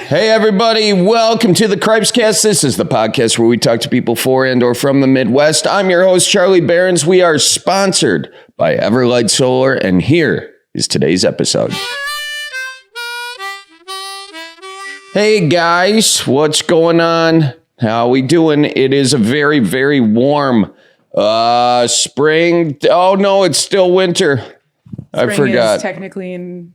Hey, everybody. Welcome to the Cripescast. This is the podcast where we talk to people for and or from the Midwest. I'm your host, Charlie Behrens. We are sponsored by Everlight Solar, and here is today's episode. Hey, guys. What's going on? How we doing? It is a very, very warm spring. Oh, no, it's still winter. Spring I forgot. Is technically in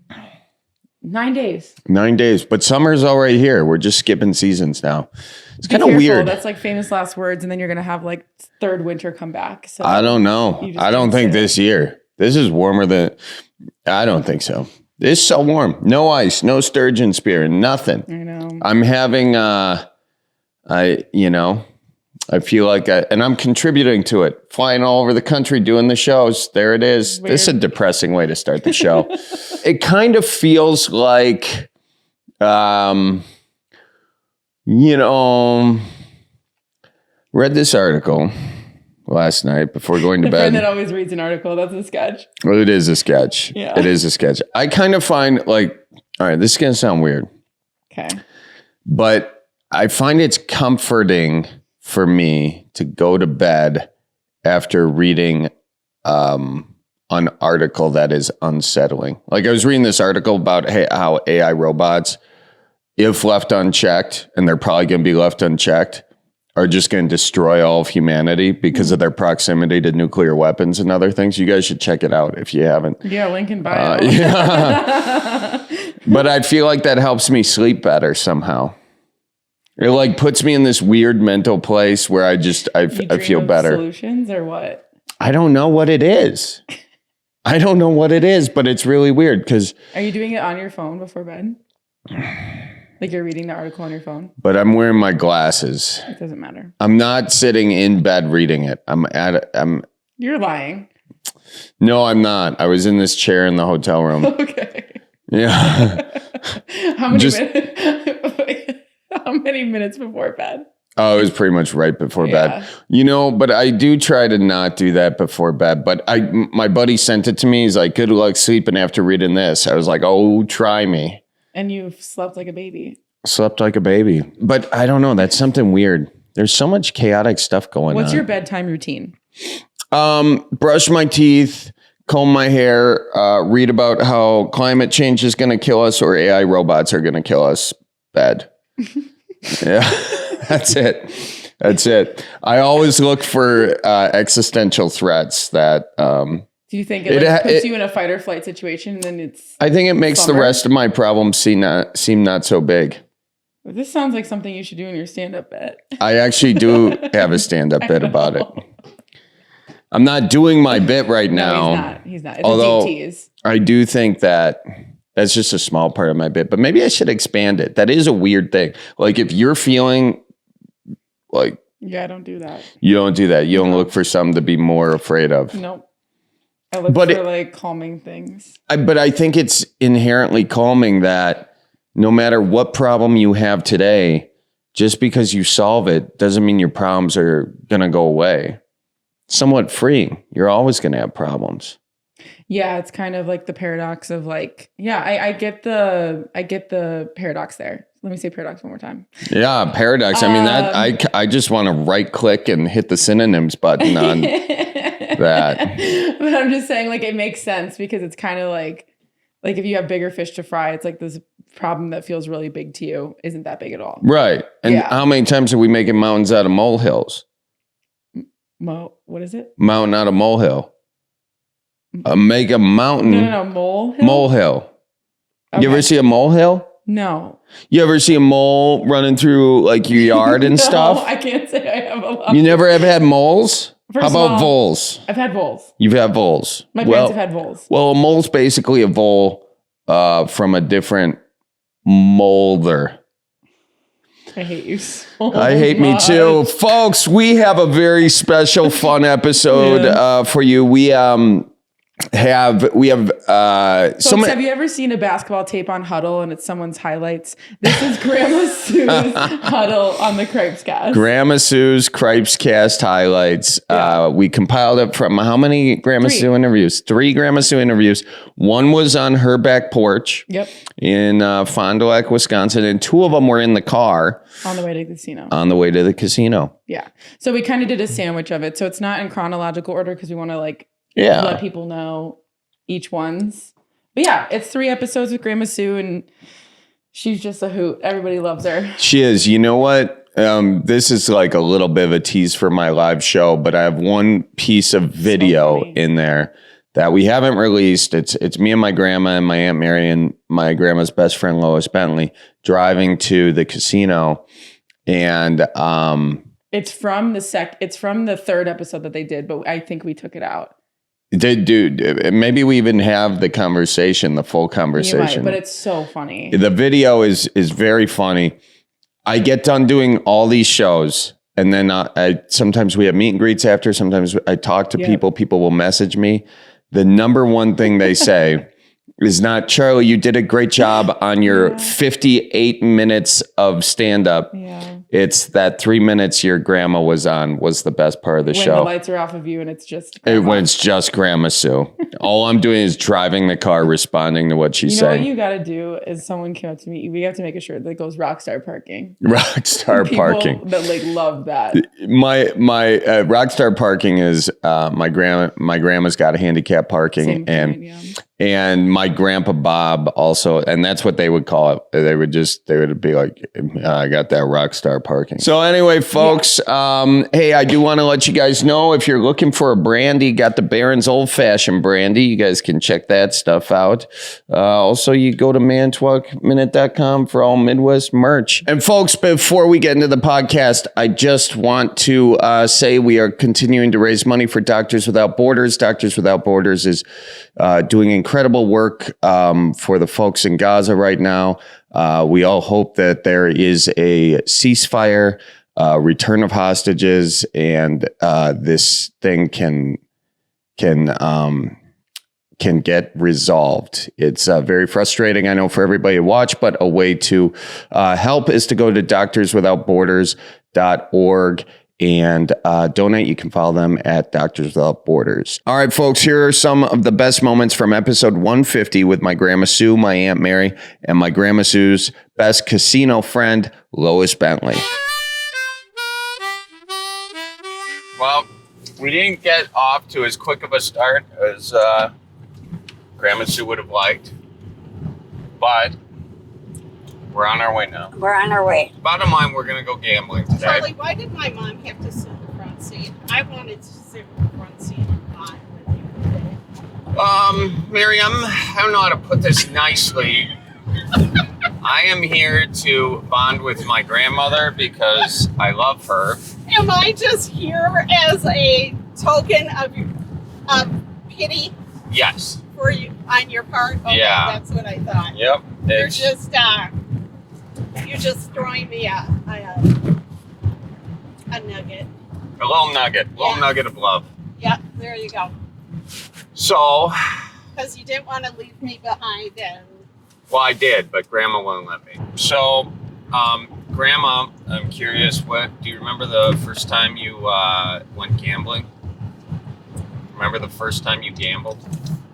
9 days. 9 days, but summer's already here. We're just skipping seasons now. It's kind of weird. That's like famous last words, and then you're gonna have like third winter come back. So I don't know. I don't think this year. This is warmer than. I don't think so. It's so warm. No ice, no sturgeon spear, nothing. I know. I'm having. I feel like, and I'm contributing to it. Flying all over the country, doing the shows. There it is. Weird. This is a depressing way to start the show. It kind of feels like, read this article last night before going to bed. Friend that always reads an article. That's a sketch. Well, it is a sketch. Yeah. It is a sketch. I kind of find like, all right, this is going to sound weird. Okay. But I find it's comforting for me to go to bed after reading an article that is unsettling. Like I was reading this article about how AI robots, if left unchecked, and they're probably going to be left unchecked, are just going to destroy all of humanity because of their proximity to nuclear weapons and other things. You guys should check it out if you haven't. Yeah, link in bio. Yeah. But I feel like that helps me sleep better somehow. It like puts me in this weird mental place where I feel better. Solutions or what? I don't know what it is. But it's really weird because. Are you doing it on your phone before bed? Like you're reading the article on your phone? But I'm wearing my glasses. It doesn't matter. I'm not sitting in bed reading it. You're lying. No, I'm not. I was in this chair in the hotel room. Okay. Yeah. How many minutes before bed? Oh, it was pretty much right before bed. But I do try to not do that before bed. But my buddy sent it to me. He's like, good luck sleeping after reading this. I was like, oh, try me. And you've slept like a baby. Slept like a baby. But I don't know. That's something weird. There's so much chaotic stuff going on. What's your bedtime routine? Brush my teeth, comb my hair, read about how climate change is going to kill us or AI robots are going to kill us. Bed. Yeah, that's it. I always look for existential threats that. Do you think it puts you in a fight or flight situation? And then I think it makes the rest of my problems seem not so big. Well, this sounds like something you should do in your stand-up bit. I actually do have a stand-up bit about it. I'm not doing my bit right now. No, he's not. It's a deep tease. I do think that. That's just a small part of my bit, but maybe I should expand it. That is a weird thing. Like if you're feeling like... Yeah, I don't do that. You don't do that. You don't look for something to be more afraid of. Nope. I look for calming things. But I think it's inherently calming that no matter what problem you have today, just because you solve it doesn't mean your problems are going to go away. It's somewhat freeing. You're always going to have problems. Yeah, it's kind of like the paradox of like, I get the paradox there. Let me say paradox one more time. Yeah, paradox. I mean, that I just want to right click and hit the synonyms button on that. But I'm just saying, like, it makes sense because it's kind of like if you have bigger fish to fry, it's like this problem that feels really big to you isn't that big at all. Right. And how many times are we making mountains out of molehills? What is it? Mountain out of molehill. Make a mountain. No, molehill? Molehill. Okay. You ever see a molehill? No. You ever see a mole running through like your yard and stuff? No, I can't say I have a lot. You never have had moles? How about voles? I've had voles. You've had voles. My parents have had voles. Well, a mole's basically a vole from a different molder. I hate you so I hate me too. Folks, we have a very special, fun episode for you. we have Folks, have you ever seen a basketball tape on Huddle and it's someone's highlights? This is Grandma Sue's Huddle on the Cripescast. Grandma Sue's Cripescast highlights. Yeah. We compiled it from how many Grandma Sue interviews? 3 Grandma Sue interviews. One was on her back porch in Fond du Lac, Wisconsin, and 2 of them were in the car. On the way to the casino. On the way to the casino. Yeah. So we kind of did a sandwich of it. So it's not in chronological order because we want to let people know each one's. But yeah, it's 3 episodes with Grandma Sue, and she's just a hoot. Everybody loves her. She is. You know what? This is like a little bit of a tease for my live show, but I have one piece of video in there that we haven't released. It's me and my grandma and my Aunt Mary and my grandma's best friend Lois Bently driving to the casino, and it's from the 3rd episode that they did, but I think we took it out. Dude, maybe we even have the full conversation. You might, but it's so funny. The video is very funny. I get done doing all these shows, and then sometimes we have meet and greets after. Sometimes I talk to people. People will message me. The number one thing they say is not, Charlie, you did a great job on your 58 minutes of stand-up. Yeah. It's that 3 minutes your grandma was on was the best part of the show. When the lights are off of you and it's just when it's just Grandma Sue. All I'm doing is driving the car, responding to what she's saying. What you got to do is someone came up to me. We have to make a shirt that goes Rockstar Parking. Rockstar Parking. That love that. My Rockstar Parking is my grandma's got a handicap parking and my grandpa Bob also, and that's what they would call it. They would be like, I got that Rockstar Parking. So anyway, folks, hey, I do want to let you guys know if you're looking for a brandy, got the Barron's Old Fashioned brandy. You guys can check that stuff out. Also, you go to manitowocminute.com for all Midwest merch. And folks, before we get into the podcast, I just want to say we are continuing to raise money for Doctors Without Borders. Doctors Without Borders is doing incredible work for the folks in Gaza right now. We all hope that there is a ceasefire, return of hostages, and this thing can get resolved. It's very frustrating, I know, for everybody to watch, but a way to help is to go to doctorswithoutborders.org and donate. You can follow them at Doctors Without Borders. All right, folks, here are some of the best moments from episode 150 with my Grandma Sue, my Aunt Mary, and my Grandma Sue's best casino friend, Lois Bently. Well, we didn't get off to as quick of a start as Grandma Sue would have liked, but we're on our way now. We're on our way. Bottom line, we're going to go gambling today. Charlie, why did my mom have to sit in the front seat? I wanted to sit in the front seat and bond with you today. Mary, I don't know how to put this nicely. I am here to bond with my grandmother because I love her. Am I just here as a token of pity? Yes. For you on your part? Okay, yeah. That's what I thought. Yep. You're just throwing me a nugget. A little nugget. A little nugget of love. Yeah, there you go. So. Because you didn't want to leave me behind. Well, I did, but Grandma wouldn't let me. So, Grandma, I'm curious, do you remember the first time you went gambling? Remember the first time you gambled?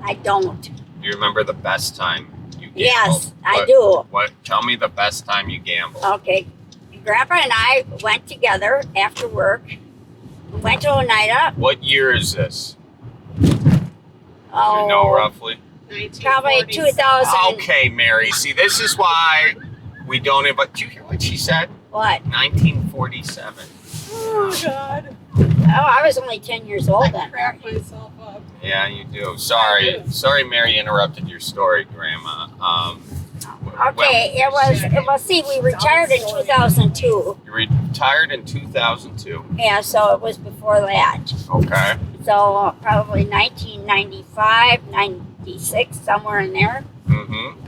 I don't. Do you remember the best time you gambled? Yes, I do. Tell me the best time you gambled. Okay. Grandpa and I went together after work. We went to Oneida. What year is this? Oh. You know roughly? Probably 2000. Okay, Mary. See, this is why we don't invite. Did you hear what she said? What? 1947. Oh, God. Oh, I was only 10 years old then. I cracked myself up. Yeah, you do. Sorry, Mary interrupted your story, Grandma. Okay, it was. See, we retired in 2002. You retired in 2002. Yeah, so it was before that. Okay. So probably 1995, 96, somewhere in there. Mm-hmm.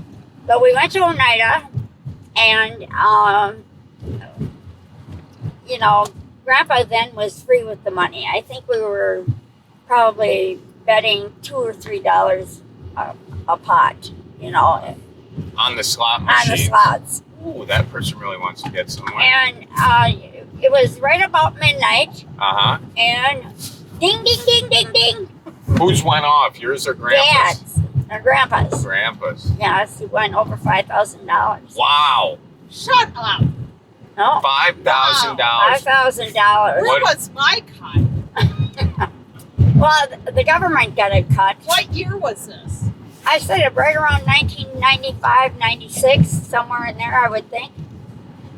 But we went to Oneida, and Grandpa then was free with the money. I think we were probably betting $2 or $3 a pot, you know. On the slot machine. On the slots. Ooh, that person really wants to get somewhere. And it was right about midnight. Uh-huh. And ding, ding, ding, ding, ding. Whose went off? Yours or Grandpa's? Dad's. Or Grandpa's. Grandpa's. Yes, he won over $5,000. Wow. Shut up. No. $5,000. $5,000. Where was my cut? Well, the government got a cut. What year was this? I said it right around 1995, 96, somewhere in there, I would think.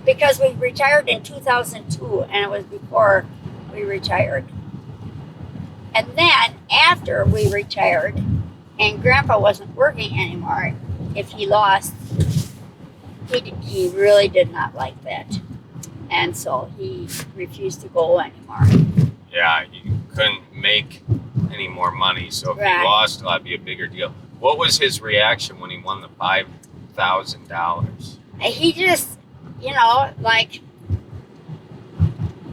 Because we retired in 2002, and it was before we retired. And then, after we retired, and Grandpa wasn't working anymore, if he lost, he really did not like that. And so he refused to go anymore. Yeah, you couldn't make any more money, so if Right. he lost, that'd be a bigger deal. What was his reaction when he won the $5,000? He just, you know, like,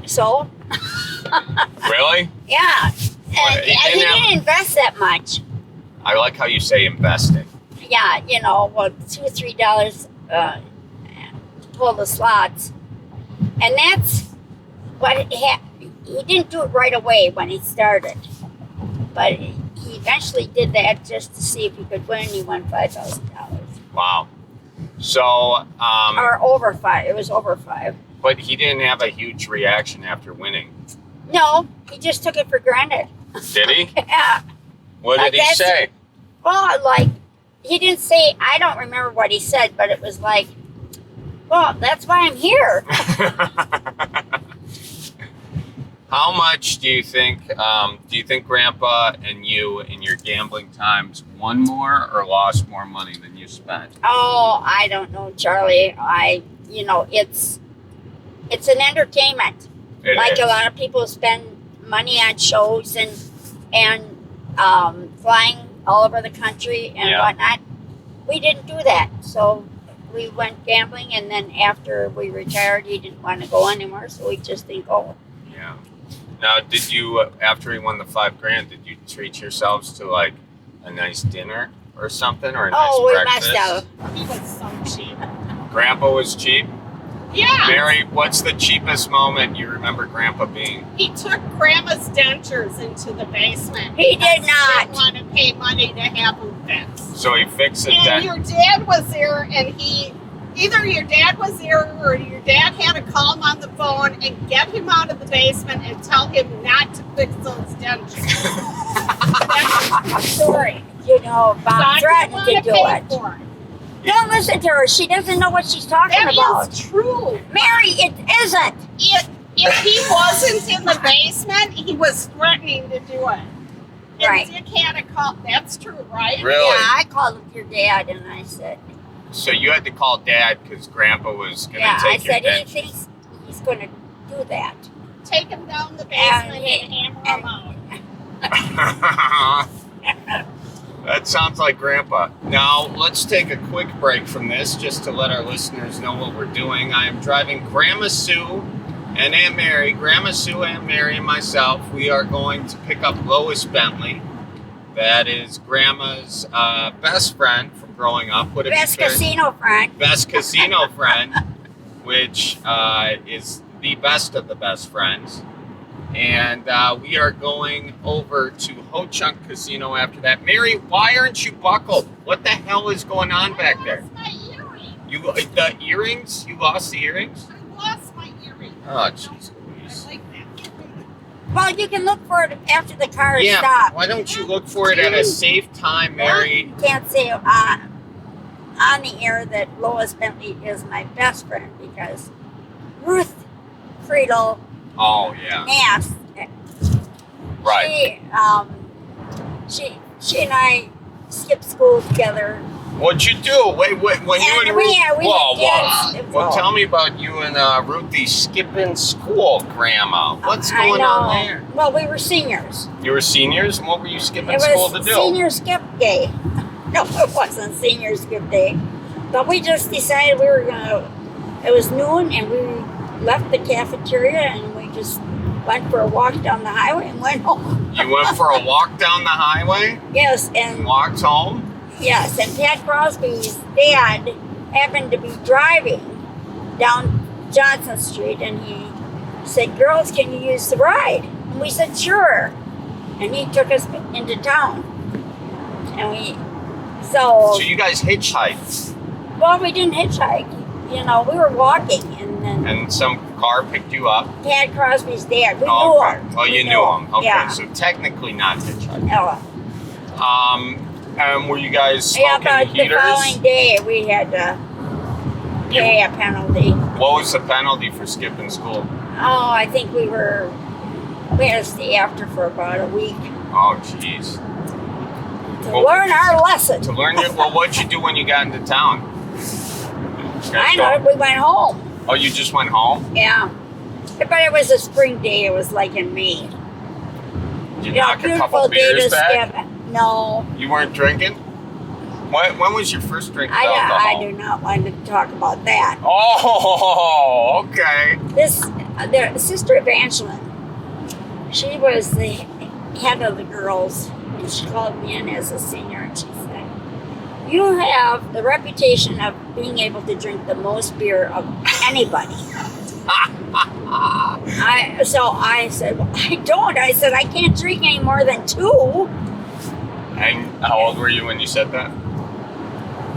so? Really? Yeah. What, And he he didn't didn't invest that much. I like how you say investing. Yeah, you know, well, $2 or $3 to pull the slots. And that's what he didn't do it right away when he started. But he eventually did that just to see if he could win. He won $5,000. Wow. So, Or over 5. It was over 5. but he didn't have a huge reaction after winning, No, he just took it for granted. did he? Yeah. What did he That's- say? Well, like, he didn't say, I don't remember what he said, but it was like, well, that's why I'm here. How much do you think Grandpa and you in your gambling times won more or lost more money than you spent? Oh, I don't know, Charlie. You know, it's an entertainment. It Like is. a lot of people spend money on shows and flying all over the country and Yeah. whatnot. We didn't do that. So we went gambling, and then after we retired, he didn't want to go anymore, so we just didn't go. Yeah. Now, did you, after he won the $5,000, did you treat yourselves to like a nice dinner or something, or a nice Oh, we breakfast? must have. He was so cheap. Grandpa was cheap. Yeah. Mary, what's the cheapest moment you remember Grandpa being? He took Grandma's dentures into the basement. He did because not. He didn't want to pay money to have them fixed. So he fixed it. And your dad was there, and either your dad was there or your dad had to call him on the phone and get him out of the basement and tell him not to fix those dentures. That's the story. You know, Bob Not threatened to do pay it. for it. Don't listen to her. She doesn't know what she's talking That about. is true. Mary, it isn't. If he wasn't in the basement, he was threatening to do it. And Right. Dick had to call. That's true, right? Really? Yeah, I called your dad and I said, So you had to call Dad because Grandpa was going to yeah, I take your said he dentures. thinks he's going to do that. Take him down the basement and hammer him out. That sounds like Grandpa. Now, let's take a quick break from this just to let our listeners know what we're doing. I am driving Grandma Sue and Aunt Mary. Grandma Sue, Aunt Mary, and myself. We are going to pick up Lois Bently. That is Grandma's best friend from growing up. What have you Best been? casino friend. Best casino friend, which is the best of the best friends. And we are going over to Ho Chunk Casino after that. Mary, why aren't you buckled? What the hell is going on back there? I lost my earring. The earrings? You lost the earrings? I lost my earring. Oh, jeez I Louise. like that. Well, you can look for it after the car Yeah, stops. why don't you look for it at a safe time, Mary? You can't say on the air that Lois Bently is my best friend because Ruth Friedel Oh, yeah. Nass, Right. she and I skipped school together. What'd you do? Wait, when you And and we Ruth... had Whoa, kids. whoa. Well, tell me about you and Ruthie skipping school, Grandma. What's I going know. on there? Well, we were seniors. You were seniors? And what were you skipping It school to was do? senior skip day. No, it wasn't senior skip day. But we just decided we were going to... It was noon and we left the cafeteria and we just went for a walk down the highway and went home. You went for a walk down the highway? Yes, and walked home? Yes, and Pat Crosby's dad happened to be driving down Johnson Street, and he said, "Girls, can you use the ride?" And we said, "Sure." And he took us into town. And so you guys hitchhiked? Well, we didn't hitchhike. You know, we were walking, and then... And some car picked you up? Pat Crosby's dad. We knew him. Oh, you knew him. Okay, yeah. So technically not hitchhiking. No. Were you guys smoking but heaters? the following day, we had to pay a penalty. What was the penalty for skipping school? Oh, I think we had to stay after for about a week. Oh, jeez. To learn our lesson. To learn well, what'd you do when you got into town? I know, we went home. Oh, you just went home? Yeah. But it was a spring day. It was like in May. Did you knock a couple beers back? Skip. No. You weren't drinking? When was your first drink of alcohol? I do not want to talk about that. Oh, okay. Their sister Evangeline, she was the head of the girls, and she called me in as a senior, and she said, "You have the reputation of being able to drink the most beer of anybody." So I said, "Well, I don't." I said, "I can't drink any more than 2. And how old were you when you said that?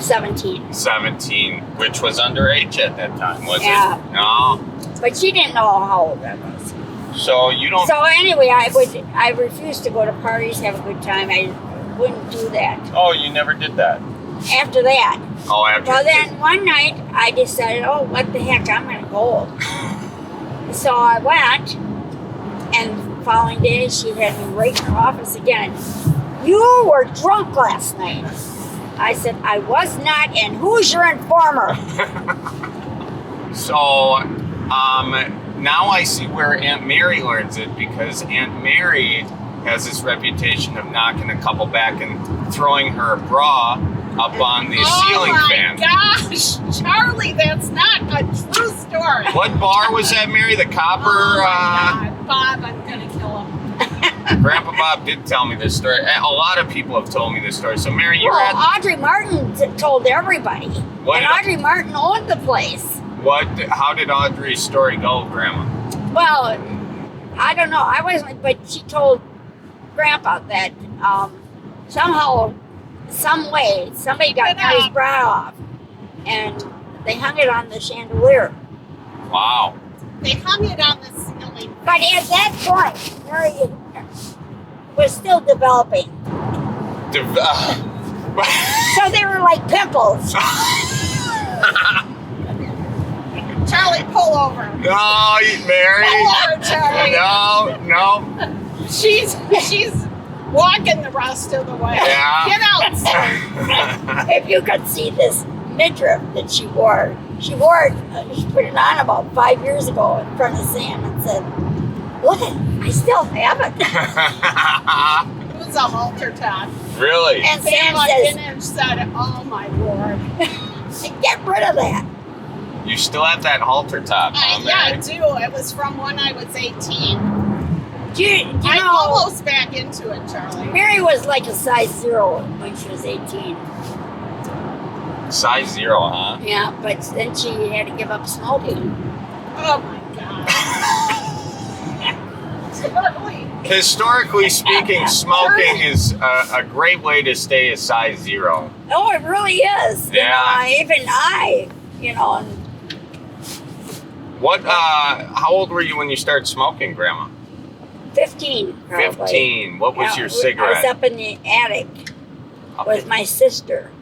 17. 17, which was underage at that time, was Yeah. it? No. But she didn't know how old I was. So you don't... So anyway, I refused to go to parties, have a good time. I wouldn't do that. Oh, you never did that? After that. Oh, after Well, then one night I decided, oh, what the heck, I'm going to go. So I went, and the following day she had me right in her office again. "You were drunk last night." I said, "I was not, and who's your informer?" So, now I see where Aunt Mary learns it, because Aunt Mary has this reputation of knocking a couple back and throwing her bra up on the ceiling fan. Oh my gosh, Charlie, that's not a true story. What bar was that, Mary? The Copper? Oh my God, Bob, I'm gonna kill him. Grandpa Bob did tell me this story. A lot of people have told me this story. So, Mary, you're at... Audrey Martin told everybody. Audrey Martin owned the place. How did Audrey's story go, Grandma? Well, I don't know. I wasn't, but she told Grandpa that somehow, some way, somebody got Mary's bra off, and they hung it on the chandelier. Wow. They hung it on the ceiling. But at that point, Mary was still developing. So they were like pimples. Charlie, pull over. No, Mary. Pull over, Charlie. No. She's walking the rest of the way. Yeah. Get out, sir. If you could see this midriff that she wore. She put it on about 5 years ago in front of Sam and said, "Look, I still have it." It was a halter top. Really? And Sam Sam said, "Oh my Lord." "Get rid of that." You still have that halter top, huh, Yeah, I Mary? do. It was from when I was 18. I'm I'm almost back into it, Charlie. Mary was like a size 0 when she was 18. Size 0, huh? Yeah, but then she had to give up smoking. Oh my God. Charlie. Historically speaking, smoking is a great way to stay a size 0. Oh, it really is. Yeah. Even I, and What? How old were you when you started smoking, Grandma? 15, probably. 15. What was your I cigarette? was up in the attic with my sister.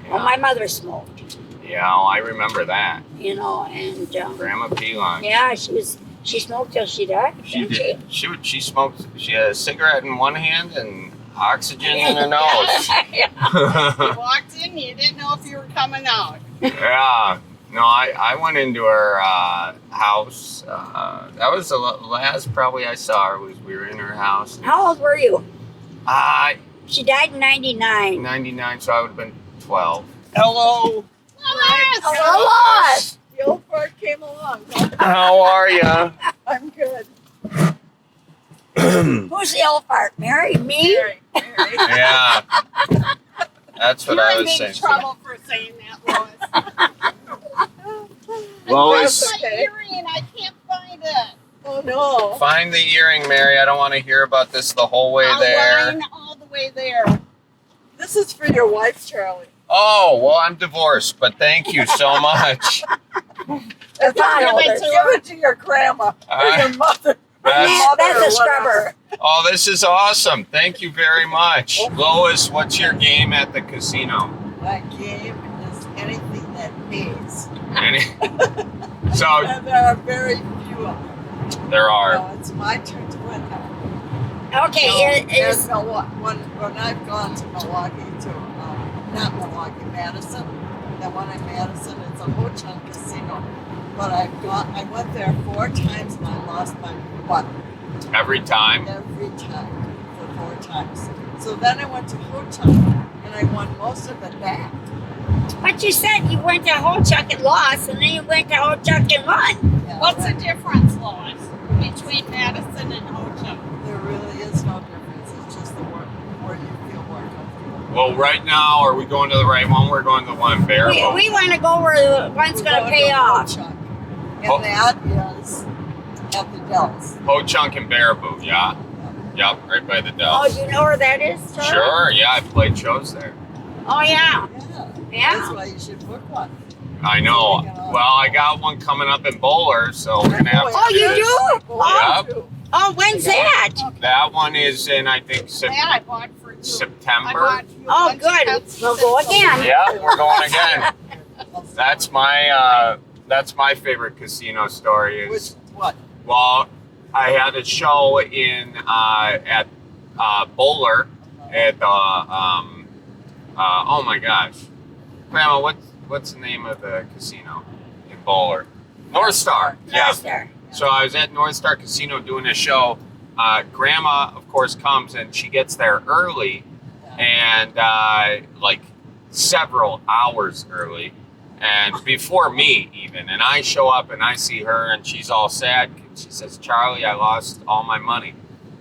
Well, my mother smoked. Yeah, I remember that. And Grandma Pilon. yeah, she smoked till she died. She did. She smoked. She had a cigarette in one hand and oxygen in her nose. You walked in, you didn't know if you were coming out. Yeah. No, I went into her house. That was the last probably I saw her. We were in her house. How old were you? She died in 99. 99, so I would have been 12. Hello. Lois! The old part came along. How are ya? I'm good. Who's the old fart? Mary? Me? Mary. Yeah. That's what I was saying. You're in big trouble for saying that, Lois. Lois. That's my earring. I can't find it. Oh, no. Find the earring, Mary. I don't want to hear about this the whole way there. Line all the way there. This is for your wife, Charlie. Oh, well, I'm divorced, but thank you so much. Give it to your grandma or your mother. That's a scrubber. Oh, this is awesome. Thank you very much. Lois, what's your game at the casino? My game is anything that pays. So And there are very few of them. there are. So it's my turn to win. Okay, When I've gone to Milwaukee not Milwaukee, Madison, the one in Madison, it's a Ho-Chunk casino. But I went there 4 times and I lost my butt. Every time? Every time, for 4 times. So then I went to Ho-Chunk and I won most of it back. but you said you went to Ho-Chunk and lost, and then you went to Ho-Chunk and won. Yeah, What's the difference, Lois, between Madison and Ho-Chunk? There really is no difference. It's just the where you feel more comfortable. Well, right now, are we going to the right one? We're going to the one in Bareboat. We want to go where the one's going to pay off. Ho-Chunk. And that is at the Dells. Ho-Chunk and Bareboat, yeah? Yep, right by the Oh, Dells. do you know where that is, Charlie? Sure, yeah, I played shows there. Oh, yeah. Yeah. That's why you should book one. I know. Well, I got one coming up in Bowler, so we're going to have to Oh, you this. do? Yep. Oh, when's that? That one is in, I think, That I bought for you. I September. bought you a Oh, bunch of good. cups. We'll go again. Yeah, we're going again. That's my favorite casino story Which, is, what? well, I had a show in at Bowler at the oh my gosh, Grandma, what's the name of the casino in Bowler? North Star. Yeah. North Star. So I was at North Star Casino doing a show. Grandma, of course, comes and she gets there early, and like several hours early, and before me even. And I show up and I see her, and she's all sad. She says, "Charlie, I lost all my money."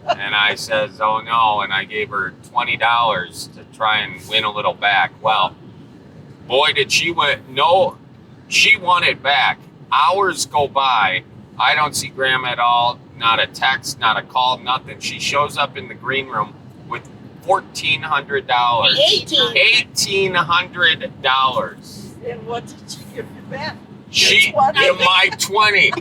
And I says, "Oh no!" And I gave her $20 to try and win a little back. Well, boy, did she win! No, she won it back. Hours go by. I don't see Grandma at all. Not a text, not a call, nothing. She shows up in the green room with $1,400. $1,800. And what did she give you back? She in my 20.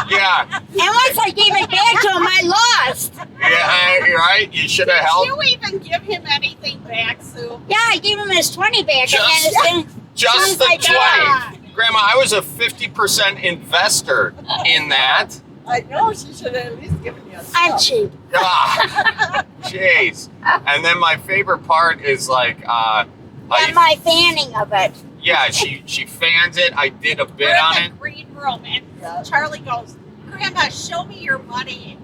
Yeah. And once I gave it back to him, I lost. Yeah, you're right. You should have Did helped. you even give him anything back, Sue? Yeah, I gave him his 20 back. Just- and then it's been, Just the Sounds like 20. that. Grandma, I was a 50% investor in that. I know she should have at least given you a I'm sub. cheap. Ah, jeez. And then my favorite part is like, And my fanning of it. yeah, she fans it. I did a We're bit on in it. the green room, and Yeah. Charlie goes, "Grandma, show me your money.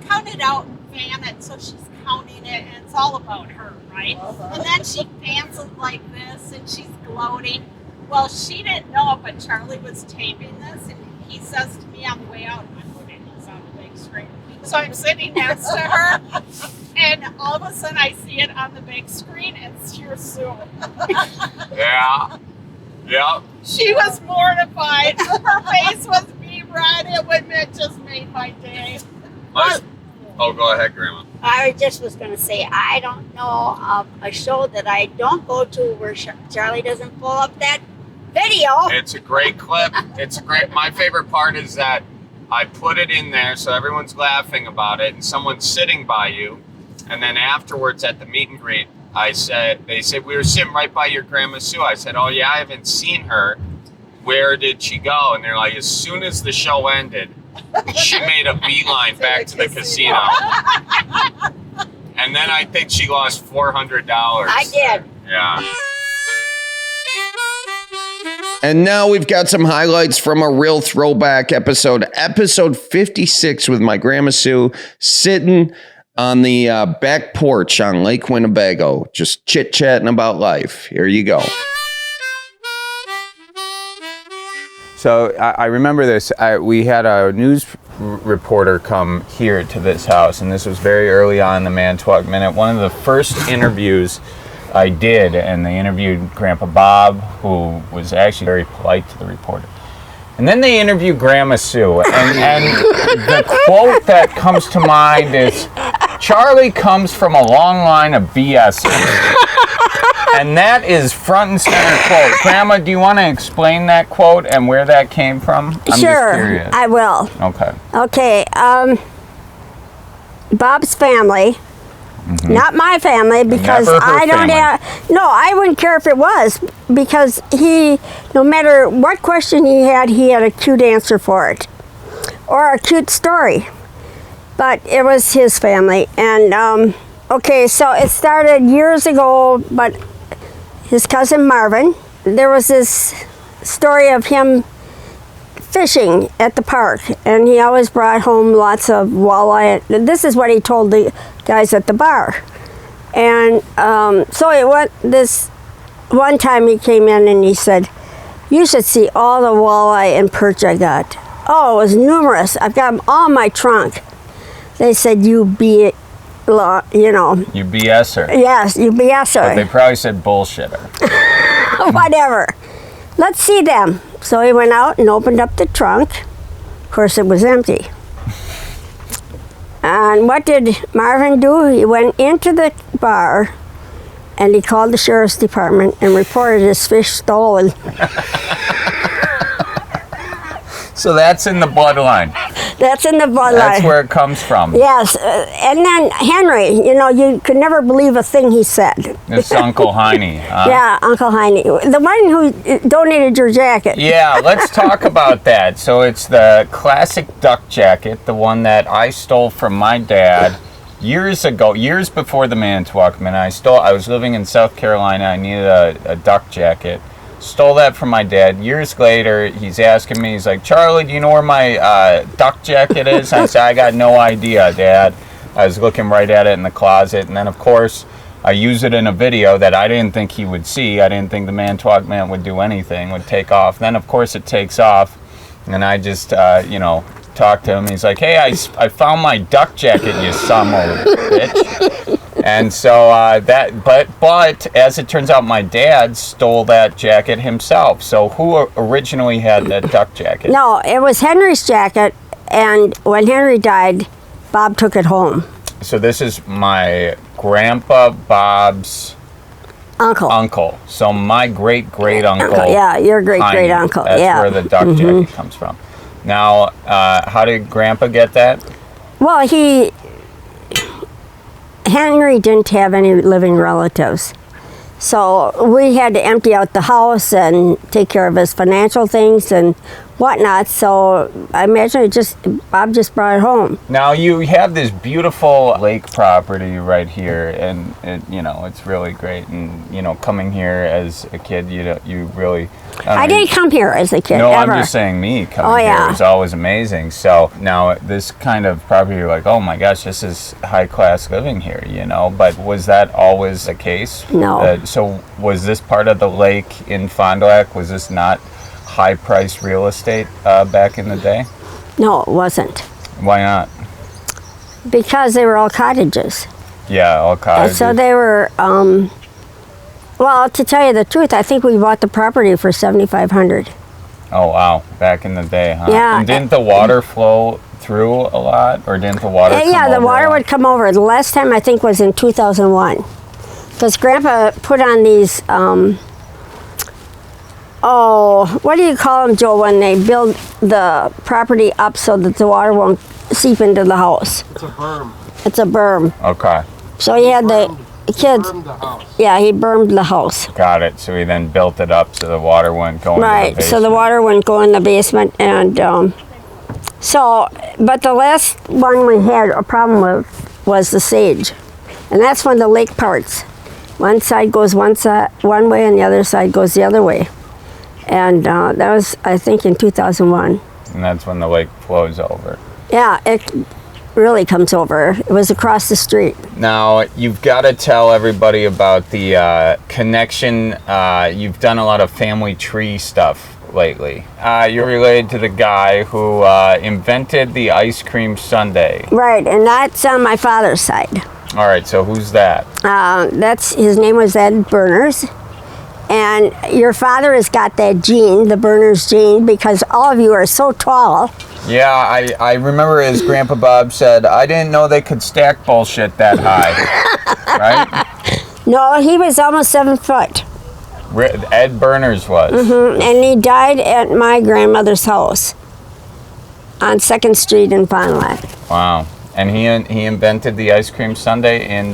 Count it out and fan it." So she's counting it, and it's all about her, right? Uh-huh. And then she fans it like this, and she's gloating. Well, she didn't know it, but Charlie was taping this, and he says to me on the way out, "I'm putting this on the big screen." So I'm sitting next to her, and all of a sudden I see it on the big screen, and it's your Sue. Yeah. Yep. She was mortified. Her face was beet red. It just made my day. Oh, go ahead, Grandma. I just was going to say, I don't know of a show that I don't go to where Charlie doesn't pull up that video. It's a great clip. My favorite part is that I put it in there so everyone's laughing about it, and someone's sitting by you, and then afterwards at the meet and greet, they said, "We were sitting right by your Grandma Sue." I said, "Oh yeah, I haven't seen her. Where did she go?" And they're like, as soon as the show ended, she made a beeline back to the casino. And then I think she lost $400. I did. Yeah. And now we've got some highlights from a real throwback episode 56 with my Grandma Sue, sitting on the back porch on Lake Winnebago, just chit-chatting about life. Here you go. So I remember this. We had a news reporter come here to this house, and this was very early on in the Man-Twog Minute. One of the first interviews I did, and they interviewed Grandpa Bob, who was actually very polite to the reporter. And then they interviewed Grandma Sue, and the quote that comes to mind is, "Charlie comes from a long line of BS." And that is front and center quote. Grandma, do you want to explain that quote and where that came from? I'm sure, just curious. I will. Okay. Okay, Bob's family, not my family, because Never her I don't family. have, no, I wouldn't care if it was, because no matter what question he had a cute answer for it, or a cute story. But it was his family, and okay, so it started years ago, but his cousin Marvin, there was this story of him fishing at the park, and he always brought home lots of walleye. This is what he told the guys at the bar. And so it went, this one time he came in and he said, "You should see all the walleye and perch I got." Oh, it was numerous. I've got them all in my trunk. They said, "You be, you know." You BS'er. Yes, you BS'er. But they probably said bullshitter. Whatever. Let's see them. So he went out and opened up the trunk. Of course, it was empty. And what did Marvin do? He went into the bar and he called the sheriff's department and reported his fish stolen. So that's in the bloodline. That's in the bloodline. That's where it comes from. Yes. And then Henry, you know, you could never believe a thing he said. This Uncle Heine. Yeah, Uncle Heine. The one who donated your jacket. Yeah, let's talk about that. So it's the classic duck jacket, the one that I stole from my dad years ago, years before the Man-Twog Minute. I was living in South Carolina. I needed a duck jacket. Stole that from my dad. Years later, he's asking me, he's like, "Charlie, do you know where my duck jacket is?" I said, "I got no idea, Dad." I was looking right at it in the closet. And then, of course, I use it in a video that I didn't think he would see. I didn't think the Man-Twog Minute would do anything, would take off. Then, of course, it takes off. And I just, talk to him. He's like, "Hey, I found my duck jacket, you son of a bitch." And so but as it turns out, my dad stole that jacket himself. So who originally had that duck jacket? No, it was Henry's jacket, and when Henry died, Bob took it home. So this is my Grandpa Bob's uncle. So my great-great-uncle. Yeah, your great-great-uncle. That's yeah. where the duck jacket comes from. Now, how did Grandpa get that? Well, Henry didn't have any living relatives. So we had to empty out the house and take care of his financial things and whatnot. So I imagine Bob just brought it home. Now you have this beautiful lake property right here, and it's really great. And coming here as a kid, you really. I didn't come here as a kid. No, ever. I'm just saying coming here is always amazing. So now this kind of property, you're like, oh my gosh, this is high class living here, But was that always the case? No. So was this part of the lake in Fond du Lac? Was this not high-priced real estate back in the day? No, it wasn't. Why not? Because they were all cottages. Yeah, all cottages. So they were, well, to tell you the truth, I think we bought the property for $7,500. Oh, wow. Back in the day, huh? Yeah. And didn't the water flow through a lot? Or didn't the water come over? Yeah, the water would come over. The last time, I think, was in 2001. Because Grandpa put on these, what do you call them, Joe, when they build the property up so that the water won't seep into the house? It's a berm. It's a berm. Okay. So he had the kids. Bermed the house. Yeah, he bermed the house. Got it. So he then built it up so the water wouldn't go into the Right, basement. so the water wouldn't go in the basement. And but the last one we had a problem with was the sage. And that's when the lake parts. One side goes one way and the other side goes the other way. And that was, I think, in 2001. And that's when the lake flows over. Yeah, it really comes over. It was across the street. Now, you've got to tell everybody about the connection. You've done a lot of family tree stuff lately. You're related to the guy who invented the ice cream sundae. Right, and that's on my father's side. All right, so who's that? His name was Ed Berners. And your father has got that gene, the Berners gene, because all of you are so tall. Yeah, I remember his Grandpa Bob said, I didn't know they could stack bullshit that high. Right? No, he was almost 7 foot. Ed Berners was. Mm-hmm. And he died at my grandmother's house on 2nd Street in Fond du Lac. Wow. And he invented the ice cream sundae in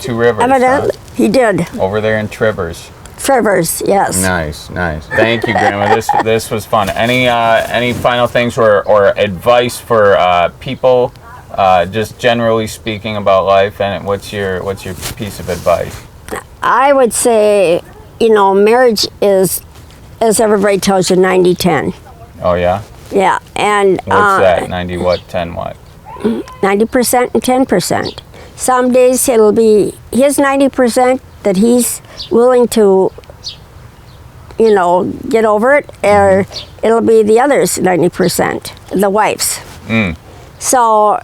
Two Rivers. Evidently, he did. Over there in Trivers. Trivers, yes. Nice. Thank you, Grandma. This was fun. Any final things or advice for people, just generally speaking about life? And what's your piece of advice? I would say, marriage is, as everybody tells you, 90-10. Oh yeah. Yeah, and what's that? 90 what? 10 what? 90% and 10%. Some days it'll be his 90% that he's willing to, get over it, or it'll be the other's 90%, the wife's. So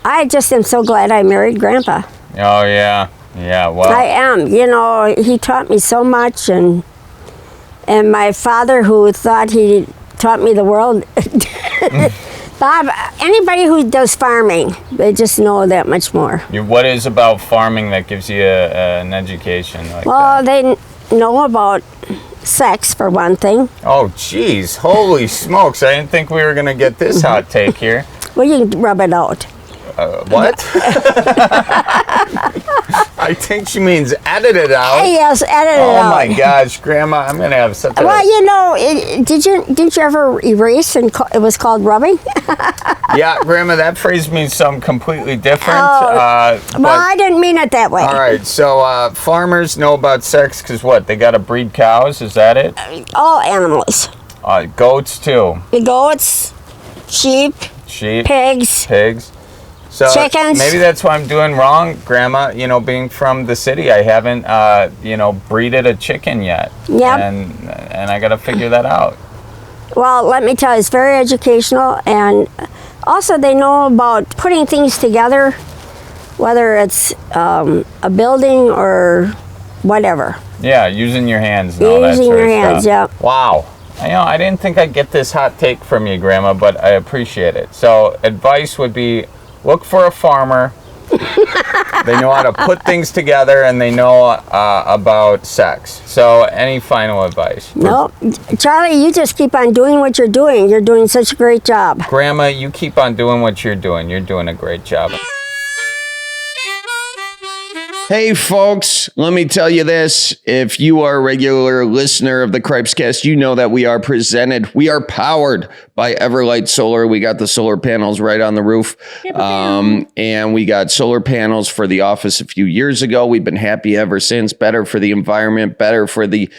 I just am so glad I married Grandpa. Oh yeah, well. I am. He taught me so much, and my father, who thought he taught me the world. Bob, anybody who does farming, they just know that much more. What is about farming that gives you an education like that? They know about sex, for one thing. Oh, geez. Holy smokes. I didn't think we were going to get this hot take here. Well, you can rub it out. What? I think she means edit it out. Yes, edit it out. Oh my gosh, Grandma, I'm gonna have such a. Well, didn't you ever erase and it was called rubbing? Yeah, Grandma, that phrase means something completely different. I didn't mean it that way. All right, so farmers know about sex because what? They got to breed cows. Is that it? All animals. Goats too. The goats, sheep, pigs. So chickens. Maybe that's what I'm doing wrong, Grandma. Being from the city, I haven't, breeded a chicken yet. Yep. And I got to figure that out. Well, let me tell you, it's very educational, and also they know about putting things together, whether it's a building or whatever. Yeah, using your hands and all that sort of stuff. Using your hands, yeah. Wow. I didn't think I'd get this hot take from you, Grandma, but I appreciate it. So advice would be, look for a farmer. They know how to put things together, and they know about sex. So any final advice? No. Charlie, you just keep on doing what you're doing. You're doing such a great job. Grandma, you keep on doing what you're doing. You're doing a great job. Hey folks, let me tell you this. If you are a regular listener of the Cripescast, you know that we are powered by Everlight Solar. We got the solar panels right on the roof. And we got solar panels for the office a few years ago. We've been happy ever since. Better for the environment, better for the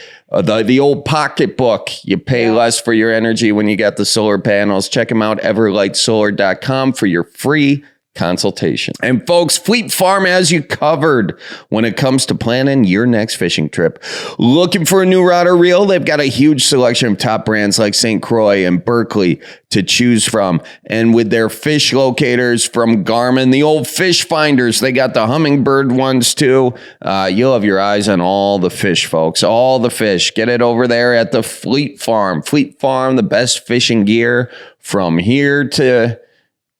old pocketbook. You pay less for your energy when you got the solar panels. Check them out, everlightsolar.com, for your free consultation. And folks, Fleet Farm has you covered when it comes to planning your next fishing trip. Looking for a new rod or reel? They've got a huge selection of top brands like St. Croix and Berkeley to choose from. And with their fish locators from Garmin, the old fish finders, they got the Humminbird ones too. You'll have your eyes on all the fish, folks. All the fish. Get it over there at the Fleet Farm. Fleet Farm, the best fishing gear from here to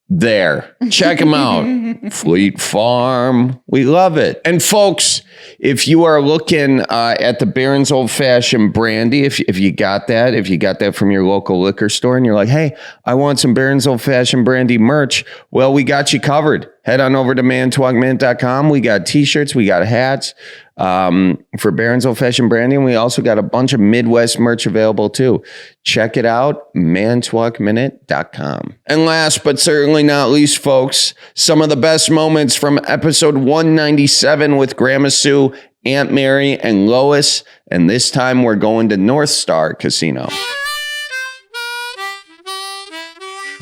there. Check them out. Fleet Farm. We love it. And folks, if you are looking at the Barron's Old Fashioned Brandy, if you got that from your local liquor store and you're like, hey, I want some Barron's Old Fashioned Brandy merch. Well, we got you covered. Head on over to mantalkminute.com. We got t-shirts. We got hats for Barron's Old Fashioned Brandy. And we also got a bunch of Midwest merch available too. Check it out, mantalkminute.com. And last but certainly not least, folks, some of the best moments from episode 197 with Grandma Sue, Aunt Mary, and Lois. And this time we're going to North Star Casino.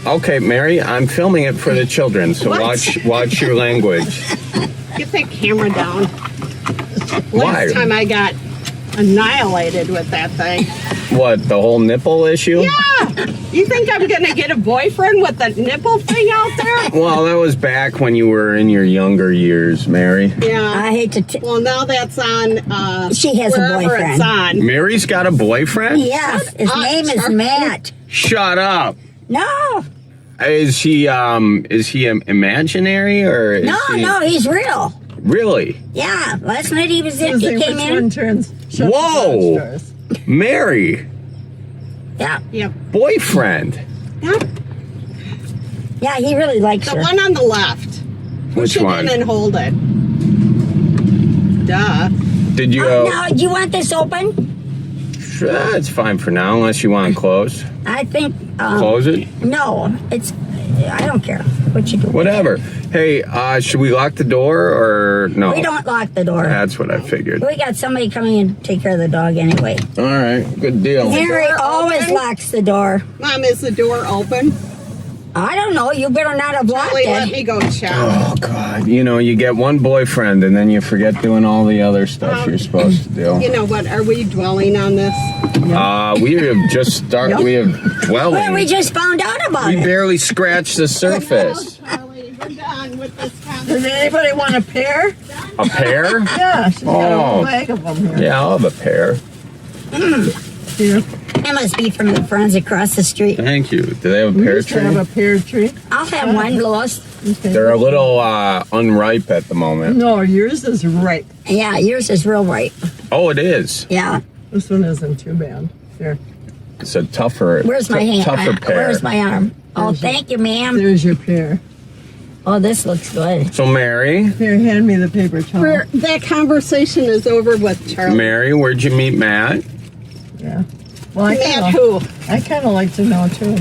Okay, Mary, I'm filming it for the children, so watch your language. Get that camera down. Why? Last time I got annihilated with that thing. What, the whole nipple issue? Yeah. You think I'm going to get a boyfriend with a nipple thing out there? Well, that was back when you were in your younger years, Mary. Yeah. I hate to. Well, now that's on. She has a wherever boyfriend. It's on. Mary's got a boyfriend? Yes, his name is Matt. Shut up. No, Is he imaginary or is he... no, he's real. Really? Yeah, last night he was in. He came in. Whoa. Mary. Yeah, Yep. Boyfriend. Yep. yeah, he really likes The her. one on the left. Which Push it one? in and hold it. Duh. Did you Now, do you want this open? Sure, it's fine for now, unless you want to close. I think. Close it? No, it's. I don't care what you do. Whatever. Hey, should we lock the door or no? We don't lock the door. That's what I figured. We got somebody coming in to take care of the dog anyway. All right, good deal. Harry door always open? locks the door. Mom, is the door open? I don't know. You better not have locked Charlie, let it. me go check. Oh God! You know, you get one boyfriend and then you forget doing all the other stuff you're supposed to do. You know what? Are we dwelling on this? We have just started. We have dwelling. Well, we just found out about We it. barely scratched the surface. Charlie, we're done with this Does conversation. anybody want a pear? A pear? Yeah, she's got a Oh. whole bag of them here. Yeah, I'll have a pear. Here. It must be from the friends across the street. Thank you. Do they have a We pear used to have a tree? pear tree. I'll have one, Lois. Okay. They're a little unripe at the moment. No, yours is ripe. Yeah, yours is real right. Oh, it is. Yeah. This one isn't too bad. Here. It's a tougher. Where's my hand? Tougher pear. Where's my arm? Oh, thank you, ma'am. There's your pear. Oh, this looks good. So, Mary, Here, hand me the paper towel. That conversation is over with, Charlie. Mary, where'd you meet Matt? Yeah. Well, I Matt kinda, who? I kind of like to know too.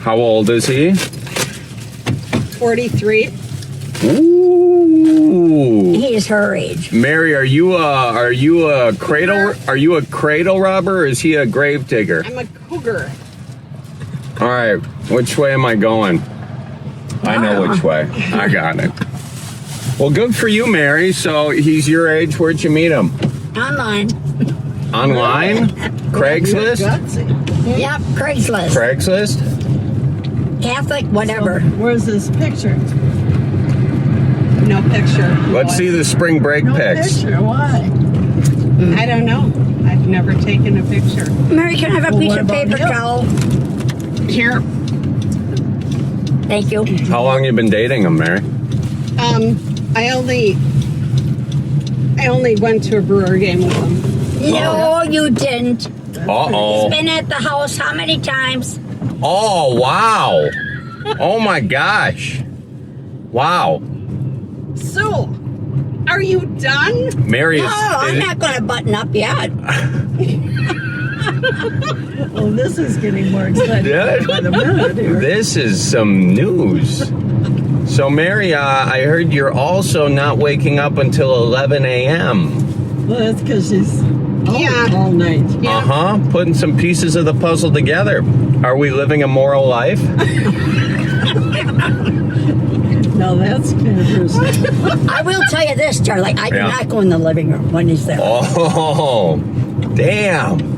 How old is he? 43. Ooh. He is her age. Mary, are you a cradle robber or is he a grave digger? I'm a cougar. All right, which way am I going? I know which way. I got it. Well, good for you, Mary. So he's your age. Where'd you meet him? Online. Online? Craigslist? Gutsy. Yep, Craigslist. Craigslist? Catholic, whatever. Where's this picture? No picture. Let's see the spring break No pics. picture. Why? I don't know. I've never taken a picture. Mary, can I have a Well, piece what of about paper you? towel? Here. Thank you. How long you been dating him, Mary? I only went to a Brewer game with him. No, you didn't. Uh-oh. Been at the house how many times? Oh, wow. Oh, my gosh. Wow. So, are you done? Mary No, is... I'm not going to button up yet. Oh, this is getting more exciting Yeah. by the minute here. This is some news. So, Mary, I heard you're also not waking up until 11 a.m. Well, that's because she's Yeah. all night. Yeah. Uh-huh. Putting some pieces of the puzzle together. Are we living a moral life? Now that's kind of personal. I will tell you this, Charlie. I do Yeah. not go in the living room when he's there. Oh, damn.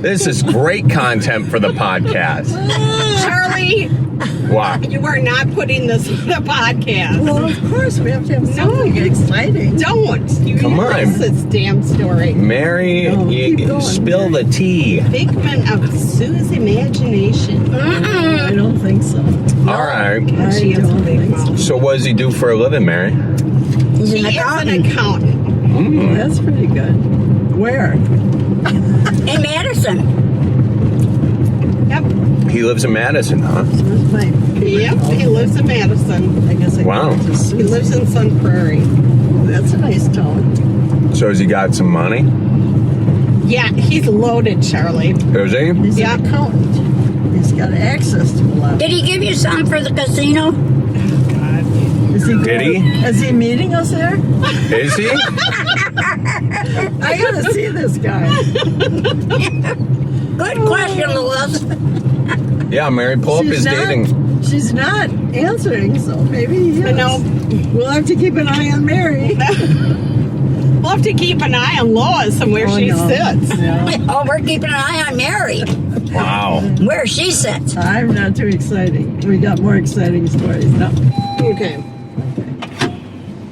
This is great content for the podcast. Charlie, Wow. you are not putting this in the podcast. Well, of course, we have to have something exciting. Don't. You Come on. erase this damn story. Mary, No, keep you going, spill the tea. Figment of Sue's imagination. I don't think so. All right. She I is a don't big think so. mouth. So what does he do for a living, Mary? He's He an is an accountant accountant. Mm. That's pretty good. Where? in Madison. Yep. He lives in Madison, huh? Where's my paper Yep. towel? He lives in Madison. I guess I Wow. can just He lives in Sun Prairie. That's a nice town. So has he got some money? Yeah, he's loaded, Charlie. Is he? He's Yeah. an accountant. He's got access to a lot. Did he give you some for the casino? Is he Did he? Is he meeting us there? Is he? I gotta see this guy. Good question, Lois. Yeah, Mary, pull up his dating. She's not answering, so maybe he is. No. We'll have to keep an eye on Mary. We'll have to keep an eye on Lois and where she sits. Yeah. Oh, we're keeping an eye on Mary, Wow. where she sits. I'm not too exciting. We got more exciting stories. No. Okay.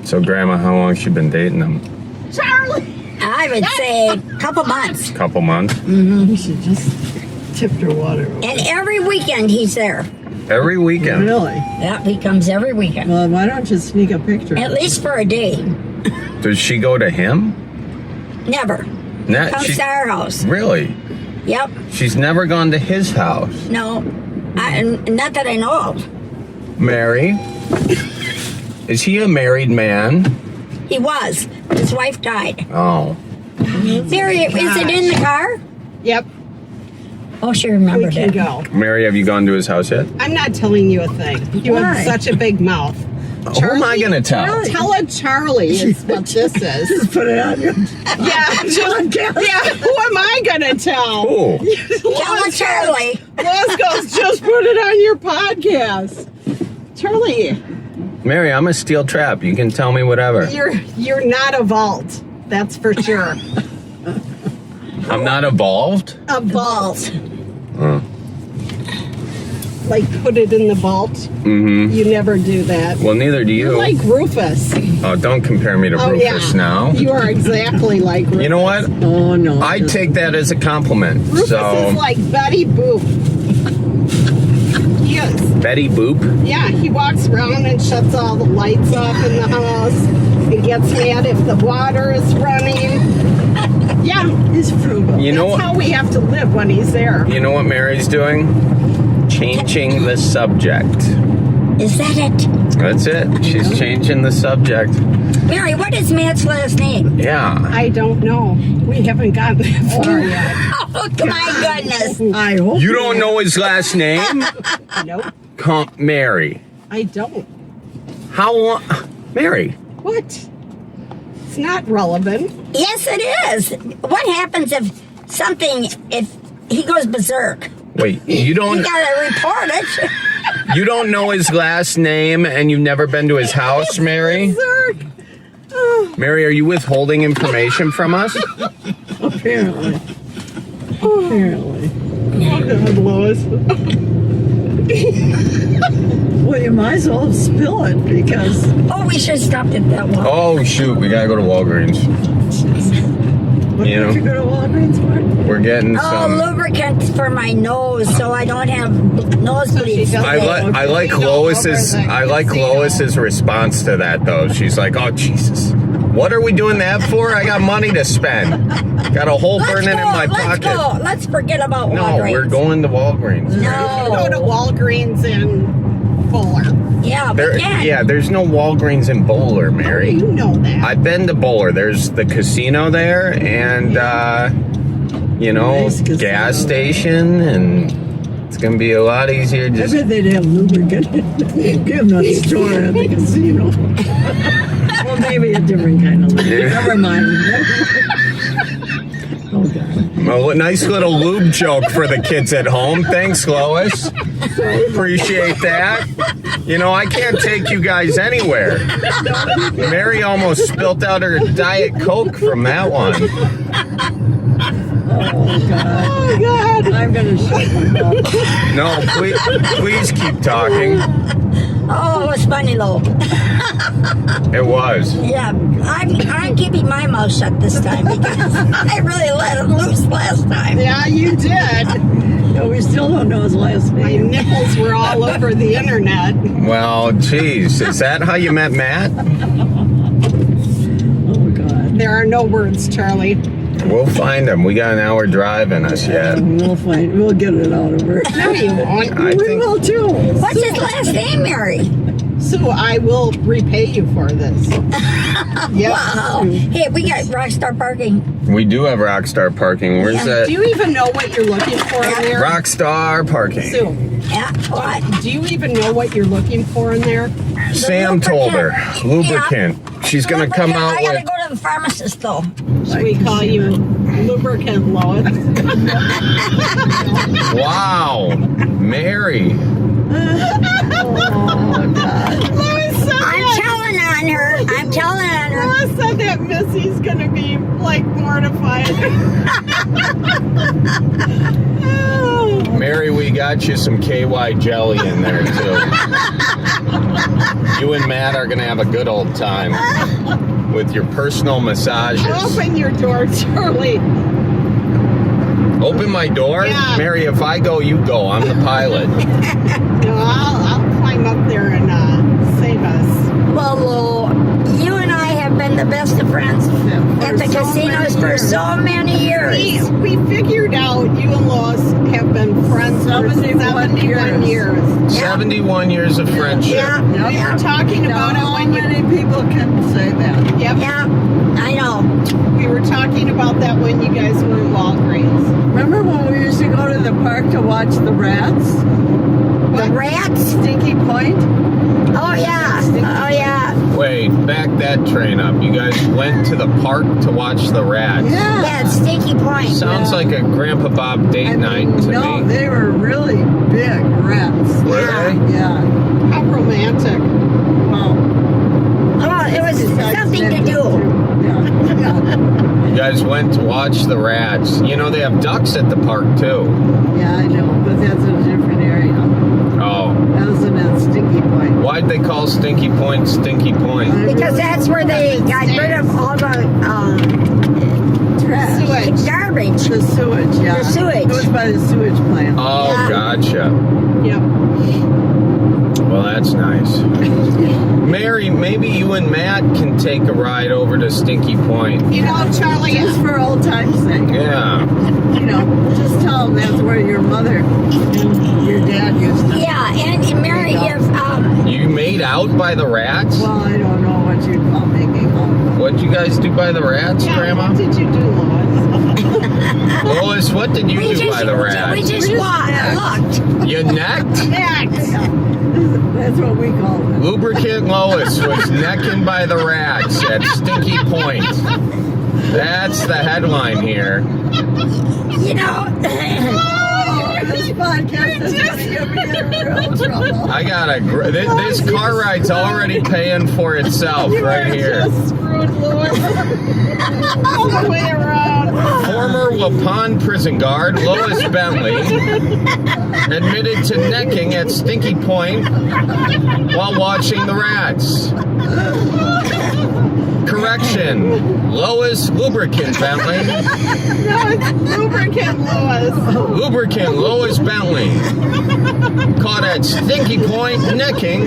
So, Grandma, how long she been dating him? Charlie! I would say a couple months. Couple months. We should just tip her water. And every weekend he's there. Every weekend. Really? Yep, he comes every weekend. Well, why don't you sneak a picture? At least for a day. Does she go to him? Never. Comes to our house. Really? Yep. She's never gone to his house. No. Not that I know of. Mary? Is he a married man? He was. His wife died. Oh. Mary, is it in the car? Yep, Oh, she we remembered can it. go. Mary, have you gone to his house yet? I'm not telling you a thing. You Why? have such a big mouth. Who am I going to tell? Tell a Charlie is what this is. Just put it on your Yeah, who am I gonna tell? Who? Tell her Charlie. Lois goes, just put it on your podcast. Charlie, Mary, I'm a steel trap. You can tell me whatever. you're not a vault. That's for sure. I'm not evolved? A vault. Oh. Like put it in the vault. Mm-hmm. You never do that. Well, neither do you. You're like Rufus. Oh, don't compare me to Rufus now. You are exactly like Rufus. You know what? Oh, no. I take that as a compliment. Rufus is like Betty Boop. He is. Betty Boop? Yeah, he walks around and shuts all the lights off in the house. He gets mad if the water is running. Yeah, He's frugal. You know that's what? how we have to live when he's there. You know what Mary's doing? Changing the subject. Is that it? That's it. She's changing the subject. Mary, what is Matt's last name? Yeah. I don't know. We haven't gotten that far yet. Oh, my goodness. I hope You don't know his last name? Nope, Mary. I don't. How long? Mary. What? It's not relevant. Yes, it is. What happens if he goes berserk? Wait, you You don't gotta report it. you don't know his last name and you've never been to his house, Mary? Zerk. Mary, are you withholding information from us? Apparently. Apparently. Oh, God, Lois. Well, you might as well spill it because Oh, we should have stopped at that one. Oh shoot, we gotta go to Walgreens. what You know. did you go to Walgreens for? We're getting Oh, some. lubricant for my nose, so I don't have nosebleeds. I like Lois's response to that though. She's like, "Oh Jesus, what are we doing that for? I got money to spend. Got a hole burning in my pocket." Let's go. Let's forget about No, Walgreens. we're going to Walgreens. Go to Walgreens in Bowler. Yeah, There, we can. yeah, there's no Walgreens in Bowler, Mary. You know that. I've been to Bowler. There's the casino there, and Nice casino. gas station, and it's gonna be a lot easier. I Just bet they'd have lubricant in the store at the casino. Well, maybe a different kind of lubricant. Never mind. Oh, God. a nice little lube joke for the kids at home. Thanks, Lois. Appreciate that. You know, I can't take you guys anywhere. Mary almost spilt out her Diet Coke from that one. Oh, God. Oh, God. I'm going to shut my mouth. No, please keep talking. Oh, it was funny, though. It was. Yeah, I'm keeping my mouth shut this time because I really let him loose last time. Yeah, you did. No, we still don't know his last My name. nipples were all over the internet. Well, geez, is that how you met Matt? Oh, God. There are no words, Charlie. We'll find him. We got an hour drive in us yet. We'll get it out of her. No, you won't. I We think will, too. What's his last name, Mary? So I will repay you for this. Yep. Wow. Hey, we got Rockstar Parking. we do have Rockstar Parking. Where's that? Do you even know what you're looking for in there? Rockstar Parking. Sue, Yeah, what? do you even know what you're looking for in there? Sam told her. Lubricant. She's going to come out I gotta with... go to the pharmacist, though. Should we call you Lubricant Lois? Wow. Mary. Oh, God. Lois said I'm telling on her. Lois said that Missy's gonna be like mortified. Mary, we got you some KY jelly in there too. You and Matt are gonna have a good old time with your personal massages. Open your door, Charlie. Open my door? Yeah. Mary, if I go, you go. I'm the pilot. No, I'll climb up there and save us. Well, you and I have been the best of friends at the casinos for so many years. We figured out you and Lois have been friends for 71 years. 71 years of friendship. Yeah, We were talking about it when you... many people can say that? Yep. Yeah, I know. We were talking about that when you guys were in Walgreens. Remember when we used to go to the park to watch the rats? The rats? Stinky Point? Oh, yeah. Oh, yeah. Wait, back that train up. You guys went to the park to watch the rats. Yeah, it's Stinky Point. Sounds like a Grandpa Bob date night to no, me. they were really big rats. Were they? Yeah. How romantic. Well, Oh, it was something to do. Yeah. You guys went to watch the rats. You know, they have ducks at the park, too. Yeah, I know, but that's a different area. Oh. That wasn't at Stinky Point. Why'd they call Stinky Point Stinky Point? Because that's where they got rid of all the Trash. garbage. The sewage, yeah. The sewage. It was by the sewage plant. Oh, Yeah. gotcha. Yep. Well, that's nice. Mary, maybe you and Matt can take a ride over to Stinky Point. You know, Charlie, Just for old time's sake. Yeah. You know, just tell them that's where your mother and your dad used to. Yeah, and Mary, if You made out by the rats? Well, I don't know what you'd call making home. What'd you guys do by the rats, yeah, Grandma? what did you do, Lois? Lois, what did you do by the we rats? just looked. You necked? Next. That's what we call it. Lubricant Lois was necking by the rats at Stinky Point. That's the headline here. You know, This podcast is going to get me in real trouble. I got this car ride's already paying for itself right here. Just screwed Lois all the way around. Former Waupun prison guard Lois Bently admitted to necking at Stinky Point while watching the rats. Correction, Lois Lubricant Bently. No, it's Lubricant Lois. Lubricant Lois Bently caught at Stinky Point necking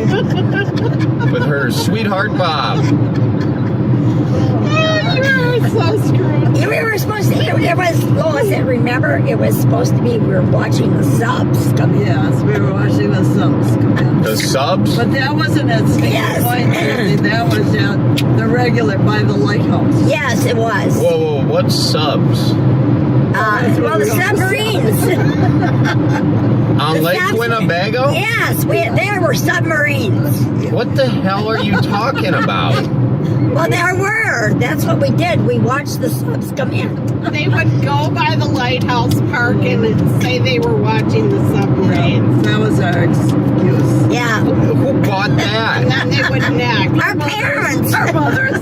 with her sweetheart Bob. You're so screwed. we were supposed to, it was, Lois said, remember, it was supposed to be, we were watching the subs come in. Yes, we were watching the subs come in. The subs? But that wasn't at Stinky Point. That was at the regular, by the lighthouse. Yes, it was. Whoa, what's subs? Well, the submarines. On Lake subs- Winnebago? Yes, there were submarines. What the hell are you talking about? Well, there were. That's what we did. We watched the subs come in. They would go by the lighthouse park and say they were watching the submarines. That was our excuse. Yeah. Who bought And that? then they would neck. Our parents. Our mothers.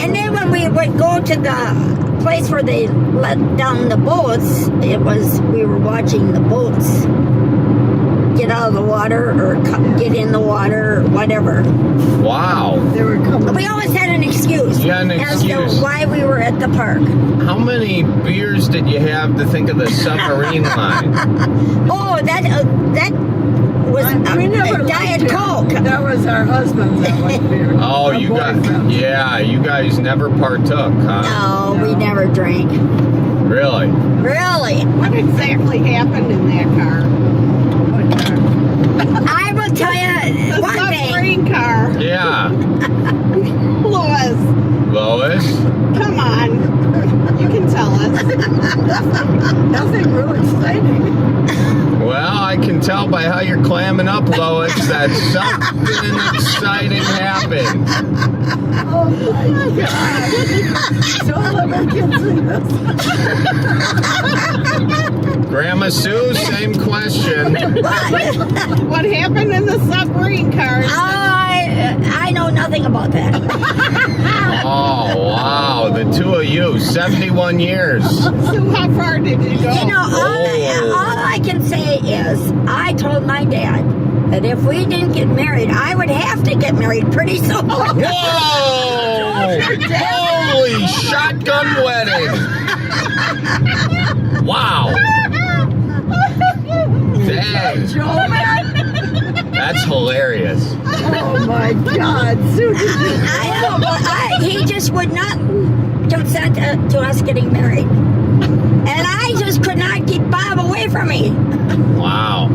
And then when we would go to the place where they let down the boats, we were watching the boats get out of the water or get in the water or whatever. Wow. They were coming. We always had an excuse You had an as excuse. to why we were at the park. How many beers did you have to think of the submarine line? Oh, that was We never a Diet liked Coke. beer. That was our husbands that liked beer. Oh, Our you boyfriends. you guys never partook, huh? No, we never drank. Really? Really? What exactly happened in that car? I will tell you The one thing. submarine car. Yeah. Lois, Lois? come on. You can tell us. Nothing real exciting. Well, I can tell by how you're clamming up, Lois, that something exciting happened. Oh my God. Don't let my kids see this. Grandma Sue, same question. What happened in the submarine car? I know nothing about that. Oh, wow. The two of you, 71 years. So how far did you go? You know, all I can say is I told my dad that if we didn't get married, I would have to get married pretty soon. Whoa! Holy shotgun wedding! Wow! Dang! That's hilarious. Oh my God, Susie. I know, but he just would not consent to us getting married. And I just could not keep Bob away from me. Wow.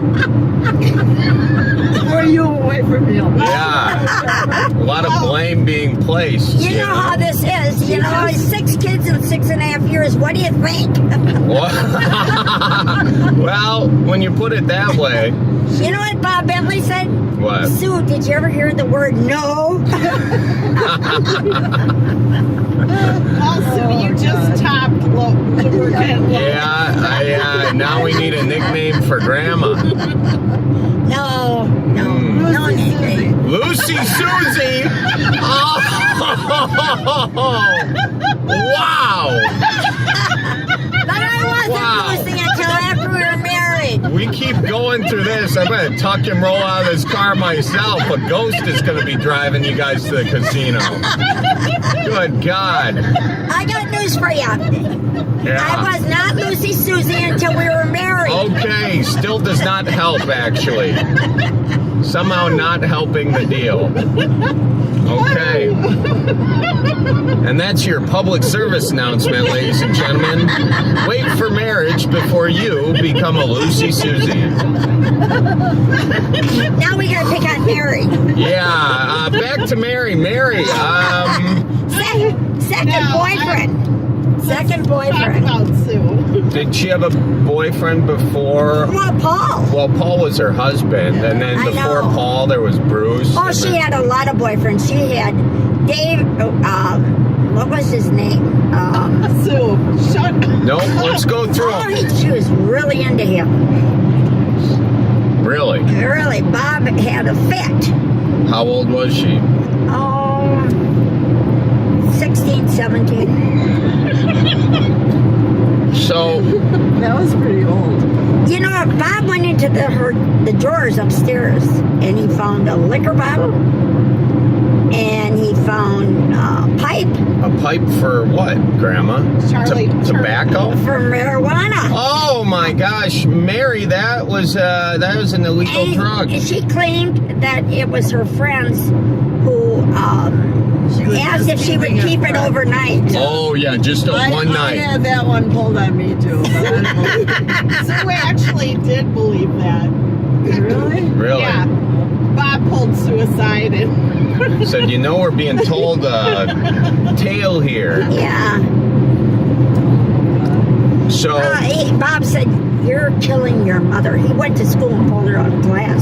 Were you away from him? Yeah. A lot of blame being placed. You know how this is. You know, 6 kids in 6.5 years. What do you think? Well, when you put it that way. You know what Bob Bently said? What? Sue, did you ever hear the word no? Also, you just topped Lubricant. Yeah, now we need a nickname for Grandma. No nickname. Lucy Susie! Oh! Wow! But I wasn't Lucy until after we were married. We keep going through this. I'm going to tuck and roll out of this car myself. A ghost is going to be driving you guys to the casino. Good God. I got news for you. Yeah. I was not Lucy Susie until we were married. Okay, still does not help, actually. Somehow not helping the deal. Okay. And that's your public service announcement, ladies and gentlemen. Wait for marriage before you become a Lucy Susie. Now we gotta pick on Mary. Yeah, back to Mary. Mary, Second boyfriend. Second boyfriend. Talk about Sue. did she have a boyfriend before? Well, Paul. Well, Paul was her husband, and then I before know. Paul, there was Bruce. Oh, she had a lot of boyfriends. She had Dave, what was his name? Sue, shut up. Nope, let's go through Oh, them. she was really into him. Really? Really, Bob had a fit. How old was she? Oh, 16, 17. So, That was pretty old. You know, Bob went into the drawers upstairs and he found a liquor bottle and he found a pipe a pipe for what, Grandma? Charlie. Tobacco? for marijuana. Oh my gosh, Mary, that was an illegal drug. And she claimed that it was her friends who was asked if just she would keeping it keep it for- overnight. Oh yeah, just one I night. had that one pulled on me too. But I don't believe it. Sue actually did believe that. Really? Really? Yeah. Bob pulled suicide and Said, you know, we're being told a tale here. Yeah. So, Bob said, "You're killing your mother." He went to school and pulled her out of class.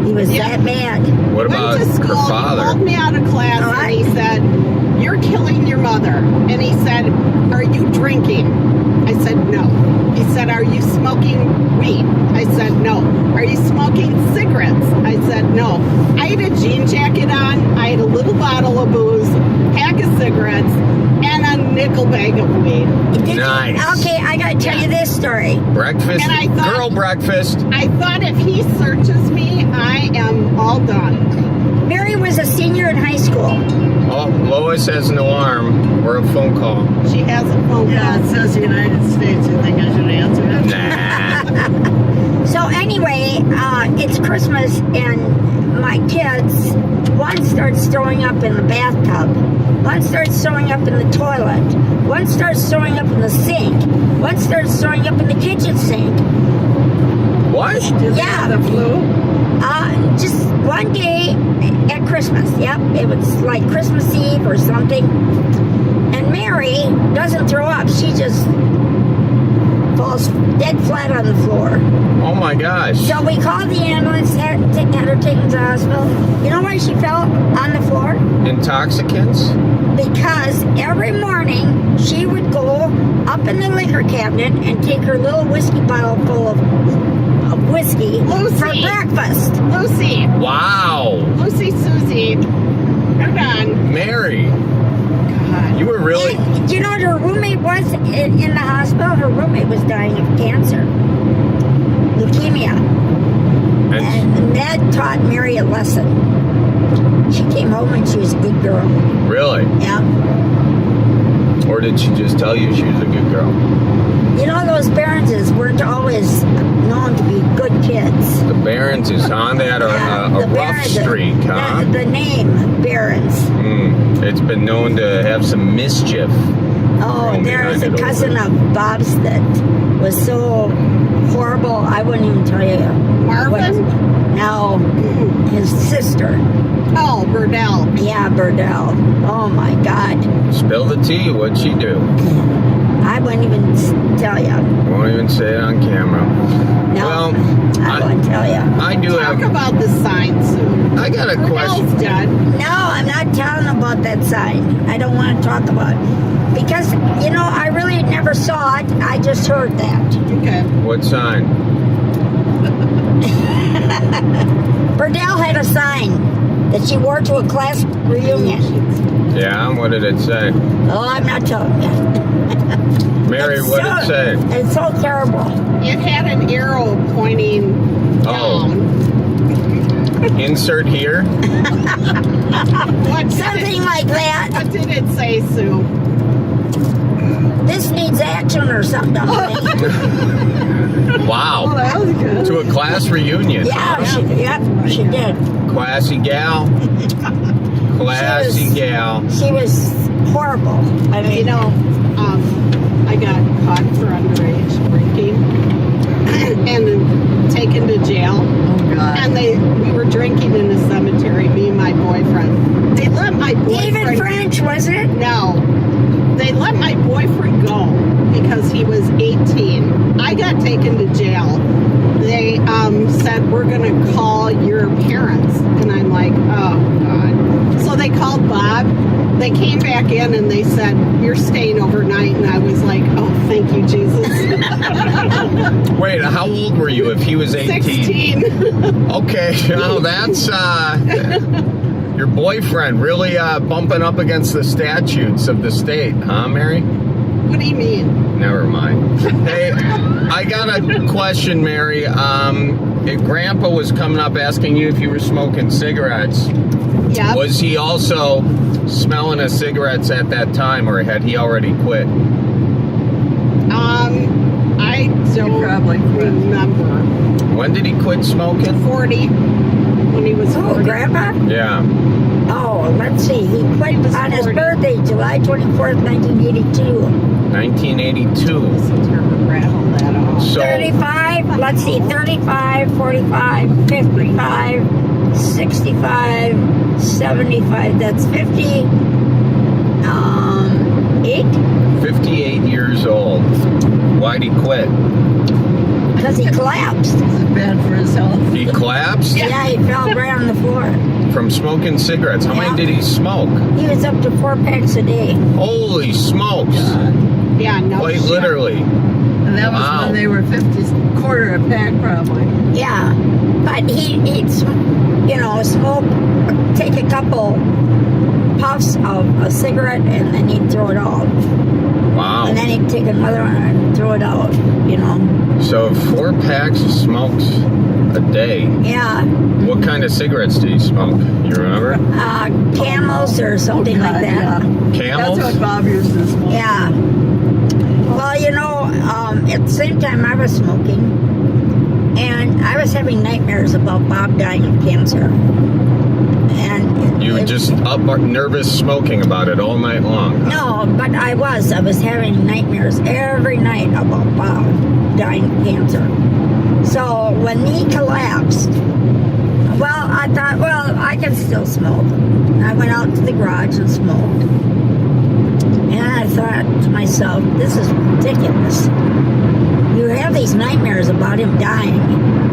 He was that bad. what about went to her school. He father? pulled me out of class and he said, "You're killing your mother." And he said, "Are you drinking?" I said, "No." He said, "Are you smoking weed?" I said, "No." "Are you smoking cigarettes?" I said, "No." I had a jean jacket on. I had a little bottle of booze, pack of cigarettes, and a nickel bag of weed. Nice. Okay, I gotta tell you this story. Breakfast, And I thought- girl breakfast. I thought if he searches me, I am all done. Mary was a senior in high school. Oh, Lois has no arm. We're a phone call. She has a phone Yeah, call. it says United States. You think I should answer it? Nah. So anyway, it's Christmas and my kids, one starts throwing up in the bathtub, one starts throwing up in the toilet, one starts throwing up in the sink, one starts throwing up in the kitchen sink. What? Did they Yeah. have the flu? Just one day at Christmas. Yep, it was like Christmas Eve or something. And Mary doesn't throw up. She just falls dead flat on the floor. Oh my gosh. So we called the ambulance, had her taken to the hospital. You know why she fell on the floor? Intoxicants? Because every morning she would go up in the liquor cabinet and take her little whiskey bottle full of whiskey whiskey for breakfast. Lucy. Wow. Lucy, Susie. They're done. Mary. God. You were really... And, you know what her roommate was in the hospital? Her roommate was dying of cancer. Leukemia. And that taught Mary a lesson. She came home and she was a good girl. Really? Yeah. Or did she just tell you she was a good girl? You know, those Barronses weren't always known to be good kids. The Barons is on that a rough Barons, streak, huh? The name Barons. It's been known to have some mischief. Oh, there's a cousin of Bob's that was so horrible, I wouldn't even tell you. Marvin? No, his sister. Oh, Burdell. Yeah, Burdell. Oh, my God. Spill the tea. What'd she do? I wouldn't even tell you. Won't even say it on camera. No, Well, I wouldn't tell you. I do Talk have... about the sign soon. I got a question. Burdell's done. No, I'm not telling about that sign. I don't want to talk about it. Because, you know, I really never saw it. I just heard that. Okay. What sign? Burdell had a sign that she wore to a class reunion. Yeah, what did it say? Oh, I'm not telling you. Mary, what did it say? It's so terrible. It had an arrow pointing down. Insert here. Something like that. What did it say, Sue? This needs action or something. Wow. Oh, that was good. To a class reunion. Yeah, she did. Classy gal. Classy gal. She was horrible. I mean, You know, I got caught for underage drinking and taken to jail. Oh, God. And we were drinking in the cemetery, me and my boyfriend. They let my boyfriend... David French, was it? No. They let my boyfriend go because he was 18. I got taken to jail. They said, we're going to call your parents. And I'm like, oh, God. So they called Bob. They came back in and they said, you're staying overnight. And I was like, oh, thank you, Jesus. Wait, how old were you if he was 18? 16. Okay, now that's your boyfriend really bumping up against the statutes of the state, huh, Mary? What do you mean? Never mind. Hey, I got a question, Mary. Grandpa was coming up asking you if you were smoking cigarettes. Yeah. Was he also smelling of cigarettes at that time, or had he already quit? I don't probably quit. remember. When did he quit smoking? 40. When he was 40. Oh, Grandpa? Yeah. Oh, let's see. He quit on his 40. birthday, July 24th, 1982. 1982. Listen to her rattle that off. So 35, let's see, 35, 45, 55, 65, 75, that's 58. 58 years old. Why'd he quit? Because he collapsed. Is it bad for his health? He collapsed Yeah, he fell right on the floor. from smoking cigarettes. How many did he smoke? He was up to 4 packs a day. Holy smokes. Yeah, no Quite shit. literally. And that was Wow. when they were 50, quarter a pack probably. Yeah, but he'd you know, smoke, take a couple puffs of a cigarette and then he'd throw it out. Wow. And then he'd take another one and throw it out, you know. So 4 packs of smokes a day. Yeah, What kind of cigarettes did he smoke? You remember? Camels or something like that. Yeah. Camels? That's what Bob used to smoke. Yeah. Well, you know, at the same time I was smoking, and I was having nightmares about Bob dying of cancer. And You were just up nervous smoking about it all night long. No, but I was having nightmares every night about Bob dying of cancer. So when he collapsed, well, I thought, well, I can still smoke. I went out to the garage and smoked. And I thought to myself, this is ridiculous. You have these nightmares about him dying.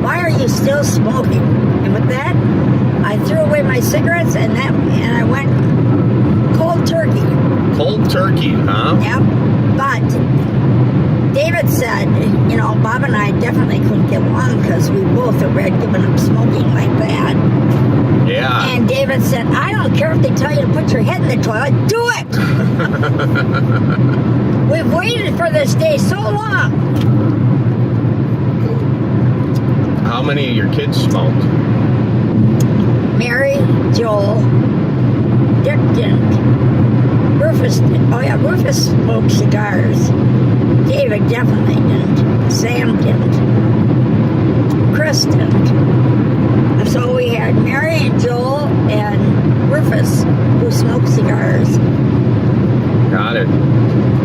Why are you still smoking? And with that, I threw away my cigarettes and I went cold turkey. Cold turkey, huh? Yep. But David said, you know, Bob and I definitely couldn't get along because we both know if we had given up smoking like that. Yeah. And David said, I don't care if they tell you to put your head in the toilet, do it! We've waited for this day so long. How many of your kids smoked? Mary, Joel, Dick didn't. Rufus did. Oh yeah, Rufus smoked cigars. David definitely didn't. Sam didn't. Chris didn't. And so we had Mary and Joel and Rufus who smoked cigars. Got it.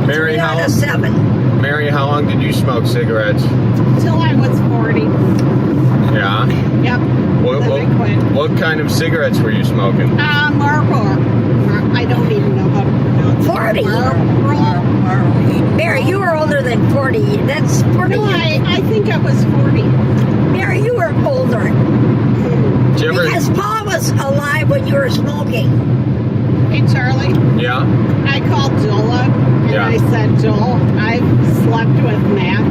Mary, out of 7. Mary, how long did you smoke cigarettes? Till I was 40. Yeah. Yep. What kind of cigarettes were you smoking? Marlboro. I don't even know how to pronounce 40. it. Marlboro. Mary, you were older than 40. That's 40. No, I think I was 40. Mary, you were older. Because Paul was alive when you were smoking. Hey, Charlie. Yeah? I called Joel up and I said, Joel, I slept with Matt.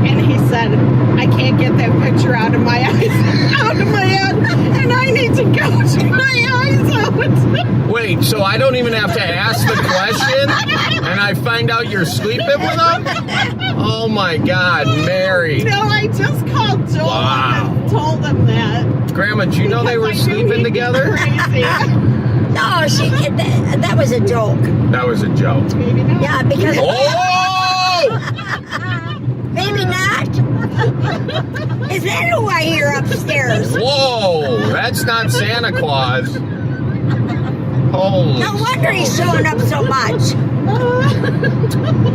And he said, I can't get that picture out of my eyes, out of my head. And I need to gouge my eyes out. Wait, so I don't even have to ask the question and I find out you're sleeping with them? Oh my God, Mary. No, I just called Joel and told him that. Grandma, do you know they were sleeping together? No, that was a joke. That was a joke. Maybe not. Yeah, because... Oh! Maybe not. Is that who I hear upstairs? Whoa, that's not Santa Claus. Holy. No wonder he's showing up so much.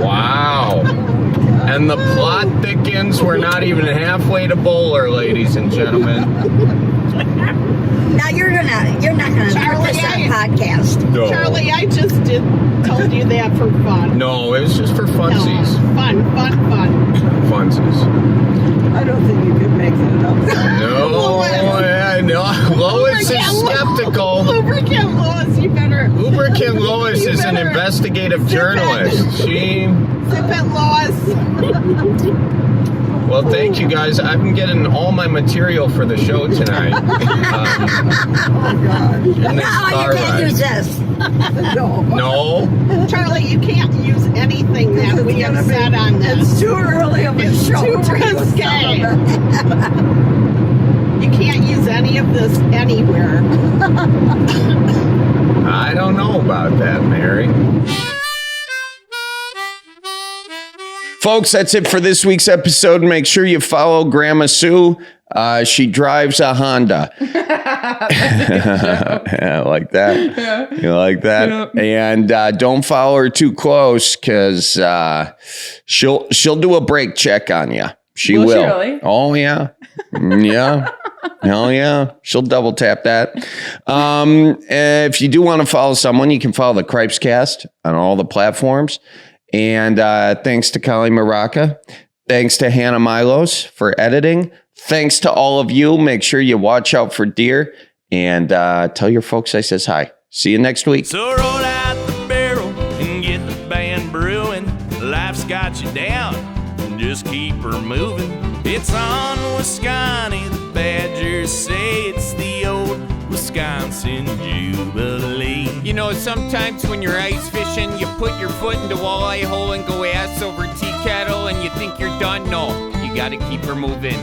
Wow. And the plot thickens. We're not even halfway to Bowler, ladies and gentlemen. Now you're not gonna put this on podcast. No. Charlie, I just told you that for fun. No, it was just for funsies. No, fun. Funsies. I don't think you can make that up. No, Lois is skeptical. Lubricant Lois, you better. Lubricant Lois is an investigative journalist. Zip it, Lois. Well, thank you guys. I've been getting all my material for the show tonight. No, you can't use this. No. Charlie, you can't use anything that we have said on this. It's too early of a show. Too risque. You can't use any of this anywhere. I don't know about that, Mary. Folks, that's it for this week's episode. Make sure you follow Grandma Sue. She drives a Honda. Yeah, I like that. Yeah. You like that? Yeah. And don't follow her too close because she'll do a brake check on you. She will. She really? Oh, yeah. Yeah. Hell yeah. She'll double tap that. If you do want to follow someone, you can follow the Cripescast on all the platforms. And thanks to Kali Maraca. Thanks to Hannah Milos for editing. Thanks to all of you. Make sure you watch out for deer. And tell your folks I says hi. See you next week. So roll out the barrel and get the band brewing. Life's got you down. Just keep her moving. It's on Wisconsin. The Badgers say it's the old Wisconsin Jubilee. You know, sometimes when you're ice fishing, you put your foot in the walleye hole and go ass over tea kettle and you think you're done. No, you gotta keep her moving.